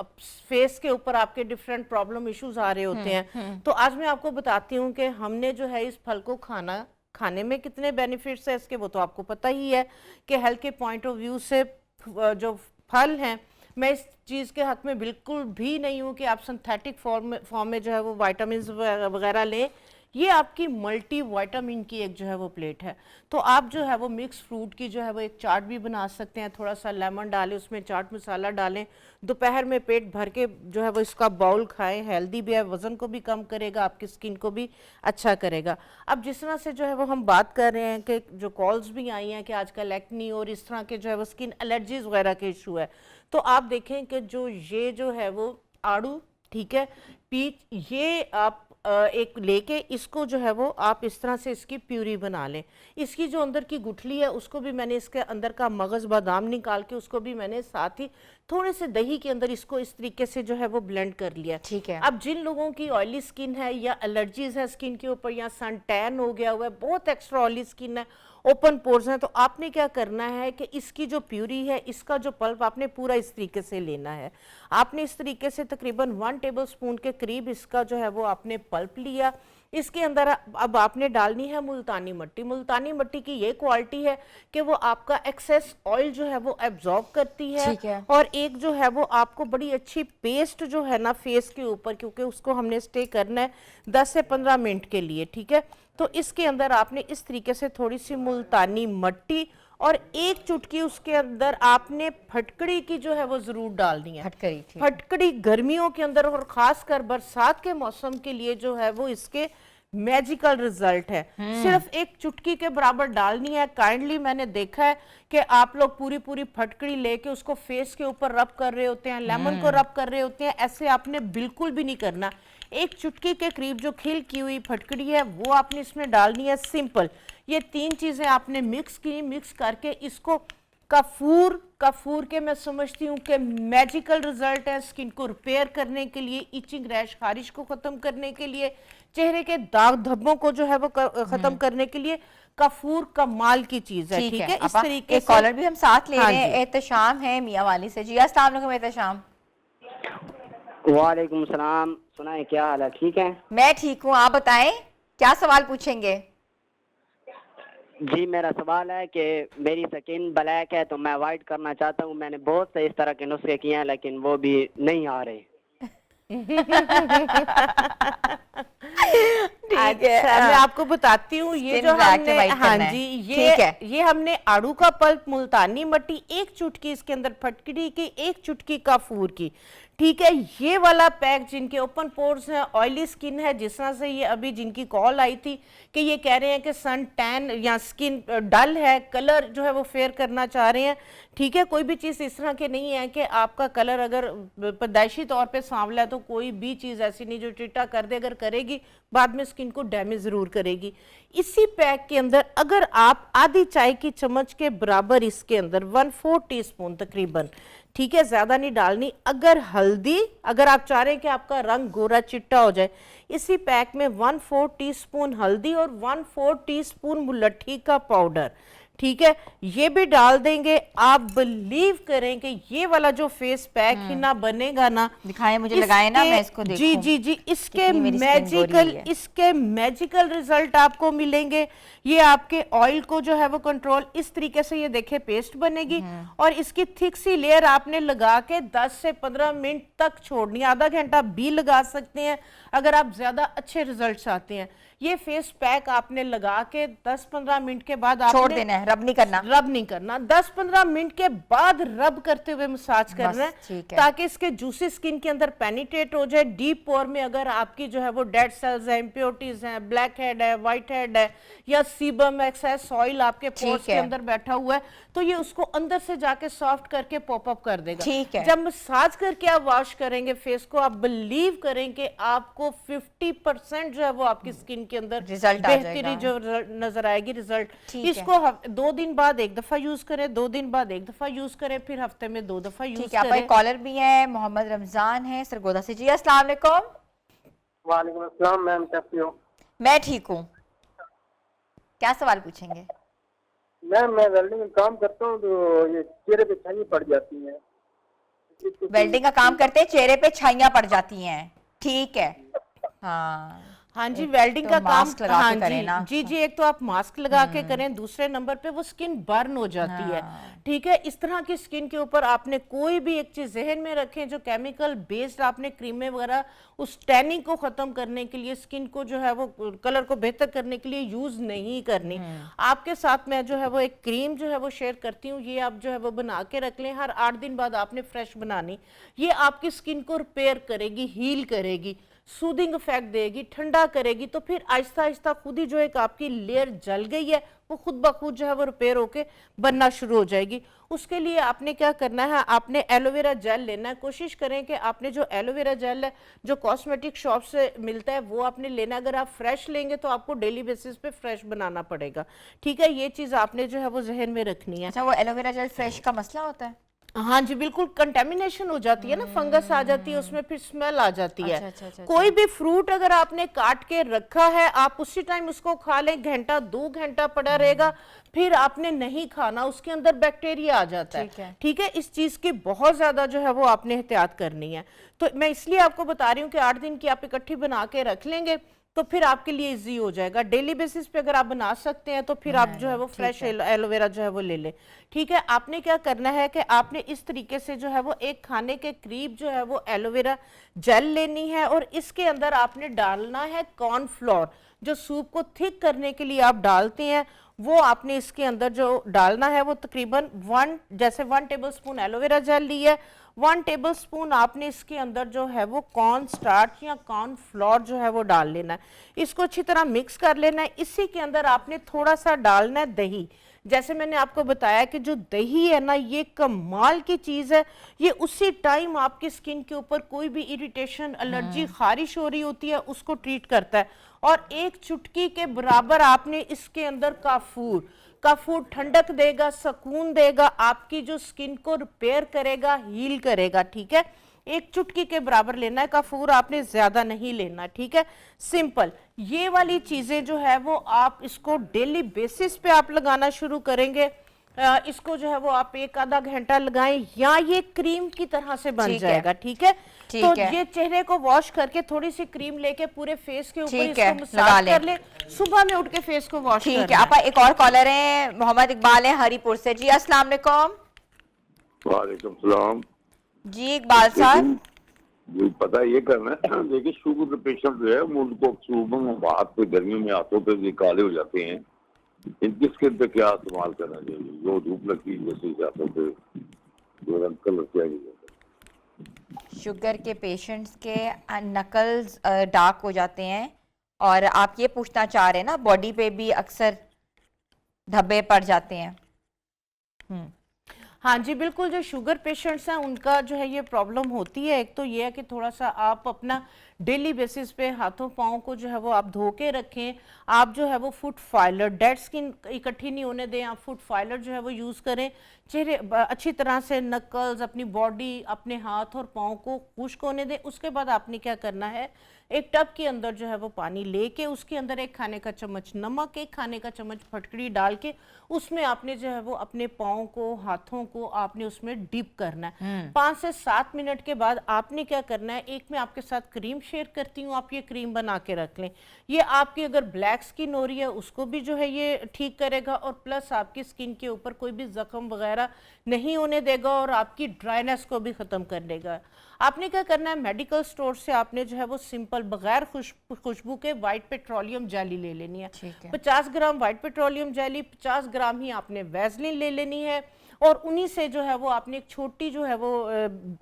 फेस के ऊपर आपके डिफरेंट प्रॉब्लम इश्यूज आ रहे होते हैं। तो आज मैं आपको बताती हूँ कि हमने जो है इस फल को खाने में कितने बेनिफिट्स है इसके, वो तो आपको पता ही है कि हेल्थ के पॉइंट ऑफ व्यू से जो फल हैं, मैं इस चीज़ के हक में बिल्कुल भी नहीं हूँ कि आप सिंथेटिक फॉर्म में जो है वो विटामिन्स वगैरह लें। ये आपकी मल्टी विटामिन की एक जो है वो प्लेट है। तो आप जो है वो मिक्स फ्रूट की जो है वो एक चाट भी बना सकते हैं। थोड़ा सा लेमन डालें, उसमें चाट मसाला डालें, दोपहर में पेट भर के जो है वो इसका बाउल खाएं। हेल्दी भी है, वज़न को भी कम करेगा, आपकी स्किन को भी अच्छा करेगा। अब जिस तरह से जो है वो हम बात कर रहे हैं कि जो कॉल्स भी आई हैं कि आजकल एक्नी और इस तरह के जो है वो स्किन एलर्जीज वगैरह के इशू है, तो आप देखें कि ये जो है वो आड़ू, ठीक है, पीच, ये आप एक लेके इसको जो है वो आप इस तरह से इसकी प्यूरी बना लें। इसकी जो अंदर की गुठली है उसको भी मैंने इसके अंदर का मगज बादाम निकाल के उसको भी मैंने साथ ही थोड़े से दही के अंदर इसको इस तरीके से जो है वो ब्लेंड कर लिया। ठीक है। अब जिन लोगों की ऑयली स्किन है या एलर्जीज है स्किन के ऊपर, या सन टैन हो गया हुआ है, बहुत एक्स्ट्रा ऑयली स्किन है, ओपन पोर्स हैं, तो आपने क्या करना है कि इसकी जो प्यूरी है, इसका जो पल्प आपने पूरा इस तरीके से लेना है। आपने इस तरीके से तकरीबन 1 टेबलस्पून के करीब इसका जो है वो आपने पल्प लिया। इसके अंदर अब आपने डालनी है मुल्तानी मट्टी। मुल्तानी मट्टी की ये क्वालिटी है कि वो आपका एक्सेस ऑयल जो है वो एब्जॉर्ब करती है, और एक जो है वो आपको बड़ी अच्छी पेस्ट जो है ना फेस के ऊपर, क्योंकि उसको हमने स्टे करना है 10 से 15 मिनट के लिए, ठीक है। तो इसके अंदर आपने इस तरीके से थोड़ी सी मुल्तानी मट्टी और एक चुटकी उसके अंदर आपने फटकड़ी की जो है वो जरूर डालनी है। फटकड़ी गर्मियों के अंदर और खासकर बरसात के मौसम के लिए जो है वो इसके मैजिकल रिजल्ट है। सिर्फ एक चुटकी के बराबर डालनी है। काइंडली मैंने देखा है कि आप लोग पूरी फटकड़ी लेके उसको फेस के ऊपर रब कर रहे होते हैं, लेमन को रब कर रहे होते हैं। ऐसे आपने बिल्कुल भी नहीं करना। एक चुटकी के करीब जो खिल की हुई फटकड़ी है वो आपने इसमें डालनी है। सिंपल ये 3 चीजें आपने मिक्स की। मिक्स करके इसको कफूर के मैं समझती हूँ कि मैजिकल रिजल्ट है स्किन को रिपेयर करने के लिए, इचिंग रैश खारिश को खत्म करने के लिए, चेहरे के दाग धब्बों को जो है वो खत्म करने के लिए कफूर कमाल की चीज है, ठीक है। इस तरीके से कॉलर भी हम साथ ले रहे हैं। एहतशाम है मियां वाली से। जी अस्सलाम वालेकुम एहतशाम। वालेकुम सलाम। सुनाए, क्या हाल है? ठीक है, मैं ठीक हूँ, आप बताएं क्या सवाल पूछेंगे? जी मेरा सवाल है कि मेरी स्किन ब्लैक है तो मैं वाइट करना चाहता हूँ। मैंने बहुत से इस तरह के नुस्खे किए हैं लेकिन वो भी नहीं आ रहे। अच्छा, मैं आपको बताती हूँ। ये जो हमने, हाँ जी, ये हमने आड़ू का पल्प, मुल्तानी मट्टी, एक चुटकी इसके अंदर फटकड़ी की, एक चुटकी कफूर की, ठीक है। ये वाला पैक जिनके ओपन पोर्स हैं, ऑयली स्किन है, जिस तरह से ये अभी जिनकी कॉल आई थी कि ये कह रहे हैं कि सन टैन या स्किन डल है, कलर जो है वो फेयर करना चाह रहे हैं, ठीक है। कोई भी चीज़ इस तरह के नहीं है कि आपका कलर अगर पैदाइशी तौर पे सांवला है तो कोई भी चीज़ ऐसी नहीं जो चिट्टा कर दे, अगर करेगी बाद में स्किन को डैमेज ज़रूर करेगी। इसी पैक के अंदर अगर आप आधी चाय की चम्मच के बराबर इसके अंदर 1/4 टीस्पून तकरीबन, ठीक है, ज़्यादा नहीं डालनी। अगर हल्दी, अगर आप चाह रहे हैं कि आपका रंग गोरा चिट्टा हो जाए, इसी पैक में 1/4 टीस्पून हल्दी और 1/4 टीस्पून मुलट्ठी का पाउडर, ठीक है, ये भी डाल देंगे। आप बिलीव करें कि ये वाला जो फेस पैक ही ना बनेगा ना, दिखाएं मुझे, लगाए ना, मैं इसको देखूं। जी इसके मैजिकल रिजल्ट आपको मिलेंगे। ये आपके ऑयल को जो है वो कंट्रोल, इस तरीके से ये देखे पेस्ट बनेगी और इसकी थिक सी लेयर आपने लगा के 10 से 15 मिनट तक छोड़नी है, आधा घंटा भी लगा सकते हैं अगर आप ज़्यादा अच्छे रिजल्ट चाहते हैं। ये फेस पैक आपने लगा के 10-15 मिनट के बाद छोड़ आपने देना है, रब नहीं करना। रब नहीं करना, 10-15 मिनट के बाद रब करते हुए मसाज करना है, ठीक है। ताकि इसके जूसी स्किन के अंदर पेनिट्रेट हो जाए। डीप पोर में अगर आपकी जो है वो डेड सेल्स है, इम्प्योरिटीज हैं, ब्लैक हेड है, व्हाइट हेड है, या सीबम एक्सेस सॉइल आपके पोर्स के है। अंदर बैठा हुआ है, तो ये उसको अंदर से जाके सॉफ्ट करके पॉप अप कर देगा। ठीक है। जब मसाज करके आप वॉश करेंगे फेस को, आप बिलीव करें कि आपको 50% जो है वो आपकी स्किन के अंदर रिजल्ट आ बेहतरी जाएगा। जो नजर आएगी रिजल्ट। ठीक है। इसको 2 दिन बाद एक दफा यूज करें, 2 दिन बाद एक दफा यूज करें, फिर हफ्ते में 2 दफा यूज ठीक है। आपका करें। एक कॉलर भी है, मोहम्मद रमजान है सरगोदा से। जी अस्सलाम वालेकुम। वालेकुम अस्सलाम मैम, कैसी हो? मैं ठीक हूँ, क्या सवाल पूछेंगे? मैम मैं वेल्डिंग का काम करता हूँ, तो ये चेहरे पे छाई पड़ जाती है। वेल्डिंग का काम करते हैं, चेहरे पे छाइयां पड़ जाती हैं, ठीक है। हाँ हाँ जी, एक वेल्डिंग तो का काम मास्क लगा के हाँ करें जी ना। जी जी, एक तो आप मास्क लगा के करें, दूसरे नंबर पे वो स्किन बर्न हो जाती है। ठीक है, इस तरह की स्किन के ऊपर आपने कोई भी एक चीज जहन में रखें, जो केमिकल बेस्ड आपने क्रीमें वगैरह उस टैनिंग को खत्म करने के लिए, स्किन को जो है वो कलर को बेहतर करने के लिए यूज नहीं करनी। आपके साथ मैं जो है वो एक क्रीम जो है वो शेयर करती हूँ, ये आप जो है वो बना के रख लें, हर 8 दिन बाद आपने फ्रेश बनानी। ये आपकी स्किन को रिपेयर करेगी, हील करेगी, सूदिंग इफेक्ट देगी, ठंडा करेगी, तो फिर आहिस्ता आहिस्ता खुद ही जो एक आपकी लेयर जल गई है वो खुद ब खुद जो है वो रिपेयर होके बनना शुरू हो जाएगी। उसके लिए आपने क्या करना है, आपने एलोवेरा जेल लेना है। कोशिश करें कि आपने जो एलोवेरा जेल है जो कॉस्मेटिक शॉप से मिलता है वो आपने लेना है। अगर आप फ्रेश लेंगे तो आपको डेली बेसिस पे फ्रेश बनाना पड़ेगा। ठीक है, ये चीज़ आपने जो है वो जहन में रखनी है। अच्छा, वो एलोवेरा जेल फ्रेश का मसला होता है? हाँ जी बिल्कुल, कंटेमिनेशन हो जाती है ना, फंगस आ जाती है उसमें, फिर स्मेल आ जाती है। अच्छा। कोई भी फ्रूट अगर आपने काट के रखा है, आप उसी टाइम उसको खा लें, घंटा 2 घंटा पड़ा रहेगा, फिर आपने नहीं खाना, उसके अंदर बैक्टीरिया आ जाता है। ठीक है, इस चीज की बहुत ज्यादा जो है वो आपने एहतियात करनी है। तो मैं इसलिए आपको बता रही हूँ कि 8 दिन की आप इकट्ठी बना के रख लेंगे तो फिर आपके लिए इजी हो जाएगा। डेली बेसिस पे अगर आप बना सकते हैं तो फिर आप जो है वो फ्रेश एलोवेरा जो है वो ले लें। ठीक है, आपने क्या करना है कि आपने इस तरीके से जो है वो एक खाने के करीब जो है वो एलोवेरा जेल लेनी है, और इसके अंदर आपने डालना है कॉर्नफ्लोर, जो सूप को थिक करने के लिए आप डालते हैं, वो आपने इसके अंदर जो डालना है वो तकरीबन 1 टेबलस्पून एलोवेरा जेल ली है, 1 टेबलस्पून आपने इसके अंदर जो है वो कॉर्न स्टार्च या कॉर्न फ्लोर जो है वो डाल लेना है। इसको अच्छी तरह मिक्स कर लेना है। इसी के अंदर आपने थोड़ा सा डालना है दही। जैसे मैंने आपको बताया कि जो दही है ना, ये कमाल की चीज़ है। ये उसी टाइम आपकी स्किन के ऊपर कोई भी इरिटेशन, एलर्जी, खारिश हो रही होती है उसको ट्रीट करता है। और 1 चुटकी के बराबर आपने इसके अंदर काफूर ठंडक देगा, सुकून देगा, आपकी जो स्किन को रिपेयर करेगा, हील करेगा। ठीक है, 1 चुटकी के बराबर लेना है काफूर, आपने ज्यादा नहीं लेना। ठीक है, सिंपल ये वाली चीजें जो है वो आप इसको डेली बेसिस पे आप लगाना शुरू करेंगे। इसको जो है वो आप 1-आधा घंटा लगाएं, या ये क्रीम की तरह से बन जाएगा। ठीक है, तो ये चेहरे को वॉश करके थोड़ी सी क्रीम लेके पूरे फेस के ऊपर इसको मसाज कर ले, सुबह में उठ के फेस को वॉश कर ले। ठीक है, आप एक और कॉलर हैं, मोहम्मद इकबाल है हरीपुर से। जी अस्सलाम वालेकुम। वालेकुम सलाम जी इकबाल साहब, जी पता ये करना है, देखिए शुगर के पेशेंट जो है उनको अक्टूबर बात पे गर्मी में हाथों पे ये काले हो जाते हैं, इनकी स्किन पे क्या इस्तेमाल करना चाहिए? जो धूप लगती है जैसे हाथों पे जो रंग कलर क्या शुगर के पेशेंट्स के नकल्स डार्क हो जाते हैं, और आप ये पूछना चाह रहे हैं ना, बॉडी पे भी अक्सर धब्बे पड़ जाते हैं। हाँ जी बिल्कुल, जो शुगर पेशेंट्स हैं उनका जो है ये प्रॉब्लम होती है। एक तो ये है कि थोड़ा सा आप अपना डेली बेसिस पे हाथों पाँव को जो है वो आप धो के रखें। आप जो है वो फुट फाइलर, डेड स्किन इकट्ठी नहीं होने दें, आप फुट फाइलर जो है वो यूज़ करें। चेहरे अच्छी तरह से नकल्स, अपनी बॉडी, अपने हाथ और पाँव को खुश्क होने दें। उसके बाद आपने क्या करना है, एक टब के अंदर जो है वो पानी लेके उसके अंदर 1 खाने का चम्मच नमक, 1 खाने का चम्मच फटकड़ी डाल के उसमें आपने जो है वो अपने पाँव को, हाथों को आपने उसमें डिप करना है। 5 से 7 मिनट के बाद आपने क्या करना है, एक मैं आपके साथ क्रीम शेयर करती हूँ, आप ये क्रीम बना के रख लें। ये आपकी अगर ब्लैक स्किन हो रही है उसको भी जो है ये ठीक करेगा, और प्लस आपकी स्किन के ऊपर कोई भी जख्म वगैरह नहीं होने देगा, और आपकी ड्राइनेस को भी ख़त्म कर देगा। आपने क्या करना है, मेडिकल स्टोर से आपने जो है वो सिंपल बगैर खुशबू के वाइट पेट्रोलियम जेली ले लेनी है। 50 ग्राम वाइट पेट्रोलियम जेली, 50 ग्राम ही आपने वैसलीन ले लेनी है, और उन्हीं से जो है वो आपने एक छोटी जो है वो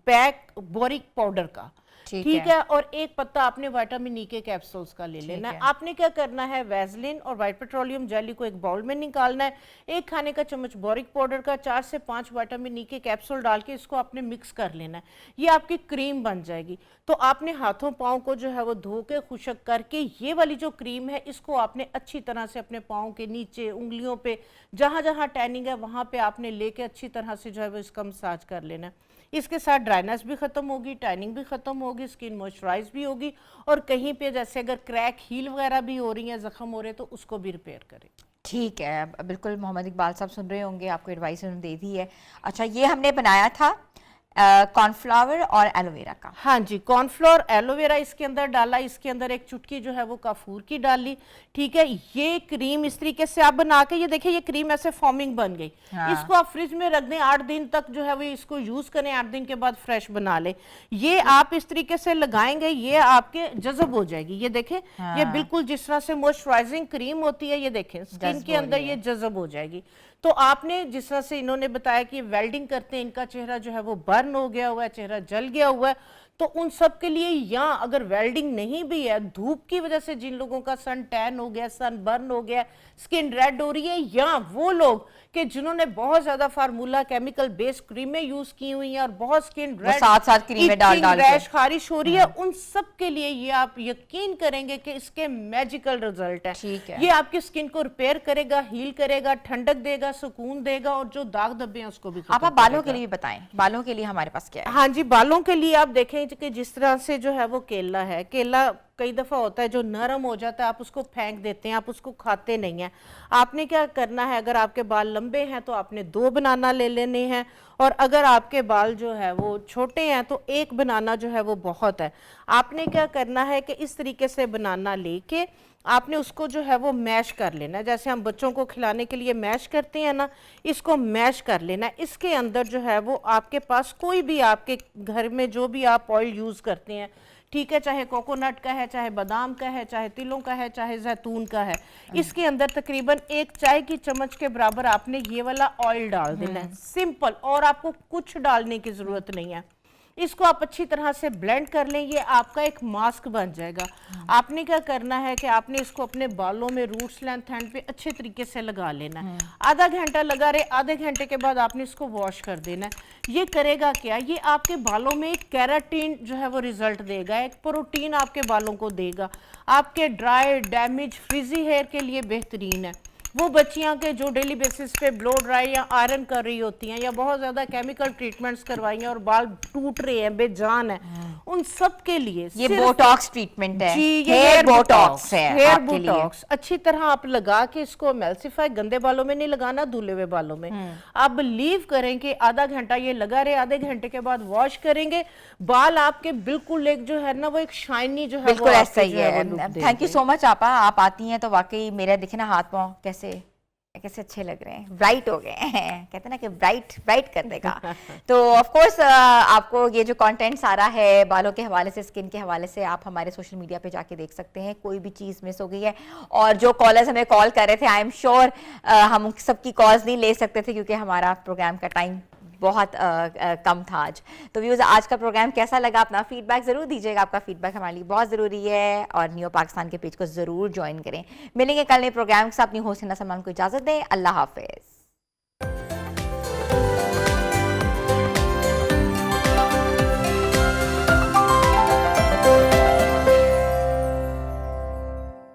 पैक बोरिक पाउडर का, ठीक है, और एक पत्ता आपने विटामिन ई के कैप्सूल्स का ले लेना है। आपने क्या करना है, वैसलीन और वाइट पेट्रोलियम जेली को एक बाउल में निकालना है, 1 खाने का चम्मच बोरिक पाउडर का, 4 से 5 विटामिन ई के कैप्सूल डाल के इसको आपने मिक्स कर लेना है। ये आपकी क्रीम बन जाएगी। तो आपने हाथों पाँव को जो है वो धो के खुशक करके ये वाली जो क्रीम है इसको आपने अच्छी तरह से अपने पाँव के नीचे, उंगलियों पे, जहाँ जहाँ टैनिंग है वहाँ पे आपने लेके अच्छी तरह से जो है वो इसका मसाज कर लेना है। इसके साथ ड्राइनेस भी ख़त्म होगी, टैनिंग भी ख़त्म होगी, स्किन मॉइस्चराइज भी होगी, और कहीं पे जैसे अगर क्रैक, हील वगैरह भी हो रही हैं, ज़ख्म हो रहे हैं, तो उसको भी रिपेयर करें। ठीक है, बिल्कुल मोहम्मद इकबाल साहब सुन रहे होंगे, आपको एडवाइस उन्होंने दे दी है। अच्छा, ये हमने बनाया था कॉर्नफ्लावर और एलोवेरा का। हाँ जी, कॉर्नफ्लोर, एलोवेरा इसके अंदर डाला, इसके अंदर एक चुटकी जो है वो काफूर की डाली, ठीक है। ये क्रीम इस तरीके से आप बना के, ये देखिए ये क्रीम ऐसे फॉर्मिंग बन गई। इसको आप फ्रिज में रख दें 8 दिन तक, जो है वो इसको यूज करें, 8 दिन के बाद फ्रेश बना ले। ये आप इस तरीके से लगाएंगे, ये आपके जज़ब हो जाएगी। ये देखें, ये बिल्कुल जिस तरह से मॉइस्चराइजिंग क्रीम होती है, ये देखें स्किन के अंदर ये जज़ब हो जाएगी। तो आपने जिस तरह से इन्होंने बताया कि वेल्डिंग करते हैं, इनका चेहरा जो है वो बर्न हो गया हुआ है, चेहरा जल गया हुआ है, तो उन सब के लिए, या अगर वेल्डिंग नहीं भी है, धूप की वजह से जिन लोगों का सन टैन हो गया, सन बर्न हो गया, स्किन रेड हो रही है, या वो लोग कि जिन्होंने बहुत ज्यादा फार्मूला केमिकल बेस्ड क्रीमें यूज की हुई हैं और बहुत स्किन रेड, साथ क्रीमें डाल रैश, खारिश हो रही है, उन सब के लिए ये आप यकीन करेंगे कि इसके मैजिकल रिजल्ट है। ठीक है, ये आपकी स्किन को रिपेयर करेगा, हील करेगा, ठंडक देगा, सुकून देगा, और जो दाग धब्बे हैं उसको भी। आप बालों के लिए भी बताएं, बालों के लिए हमारे पास क्या है? हाँ जी, बालों के लिए आप देखें कि जिस तरह से जो है वो केला है, केला कई दफ़ा होता है जो नरम हो जाता है, आप उसको फेंक देते हैं, आप उसको खाते नहीं हैं। आपने क्या करना है, अगर आपके बाल लंबे हैं तो आपने 2 बनाना ले लेने हैं, और अगर आपके बाल जो है वो छोटे हैं तो 1 बनाना जो है वो बहुत है। आपने क्या करना है कि इस तरीके से बनाना लेके आपने उसको जो है वो मैश कर लेना है, जैसे हम बच्चों को खिलाने के लिए मैश करते हैं ना, इसको मैश कर लेना है। इसके अंदर जो है वो आपके पास कोई भी, आपके घर में जो भी आप ऑयल यूज़ करते हैं, ठीक है, चाहे कोकोनट का है, चाहे बादाम का है, चाहे तिलों का है, चाहे जैतून का है, इसके अंदर तकरीबन 1 चाय की चम्मच के बराबर आपने ये वाला ऑयल डाल देना है, सिंपल, और आपको कुछ डालने की ज़रूरत नहीं है। इसको आप अच्छी तरह से ब्लेंड कर लें, ये आपका एक मास्क बन जाएगा। आपने क्या करना है कि आपने इसको अपने बालों में रूट्स लेंथ एंड पे अच्छे तरीके से लगा लेना है। आधा घंटा लगा रहे, आधे घंटे के बाद आपने इसको वॉश कर देना है। ये करेगा क्या, ये आपके बालों में एक केराटिन जो है वो रिजल्ट देगा, एक प्रोटीन आपके बालों को देगा, आपके ड्राई, डैमेज, फ्रिजी हेयर के लिए बेहतरीन है। वो बच्चियां के जो डेली बेसिस पे ब्लो ड्राई या आयरन कर रही होती हैं, या बहुत ज़्यादा केमिकल ट्रीटमेंट्स करवाई हैं और बाल टूट रहे हैं, बेजान है, उन सब के लिए ये बोटॉक्स ट्रीटमेंट है। जी, ये हेयर बोटॉक्स है, हेयर बोटॉक्स अच्छी तरह आप लगा के इसको एमल्सिफाई, गंदे बालों में नहीं लगाना, धुले हुए बालों में। आप बिलीव करें कि आधा घंटा ये लगा रहे, आधे घंटे के बाद वॉश करेंगे, बाल आपके बिल्कुल एक जो है ना वो एक शाइनी जो है, बिल्कुल ऐसा ही है। थैंक यू सो मच आपा, आप आती हैं तो वाकई मेरे देखे ना हाथ पाँव कैसे कैसे अच्छे लग रहे हैं, ब्राइट हो गए हैं, कहते हैं ना कि ब्राइट ब्राइट कर देगा। तो ऑफ कोर्स आपको ये जो कंटेंट सारा है बालों के हवाले से, स्किन के हवाले से, आप हमारे सोशल मीडिया पे जाके देख सकते हैं। कोई भी चीज़ मिस हो गई है, और जो कॉलर्स हमें कॉल कर रहे थे, आई एम श्योर हम सबकी कॉल्स नहीं ले सकते थे क्योंकि हमारा प्रोग्राम का टाइम बहुत कम था आज। तो व्यूअर्स, आज का प्रोग्राम कैसा लगा, अपना फीडबैक ज़रूर दीजिएगा, आपका फीडबैक हमारे लिए बहुत ज़रूरी है, और न्यू पाकिस्तान के पेज को ज़रूर ज्वाइन करें। मिलेंगे कल नए प्रोग्राम के साथ, अपनी होस्ट हिना सलमान को इजाज़त दें, अल्लाह हाफिज़।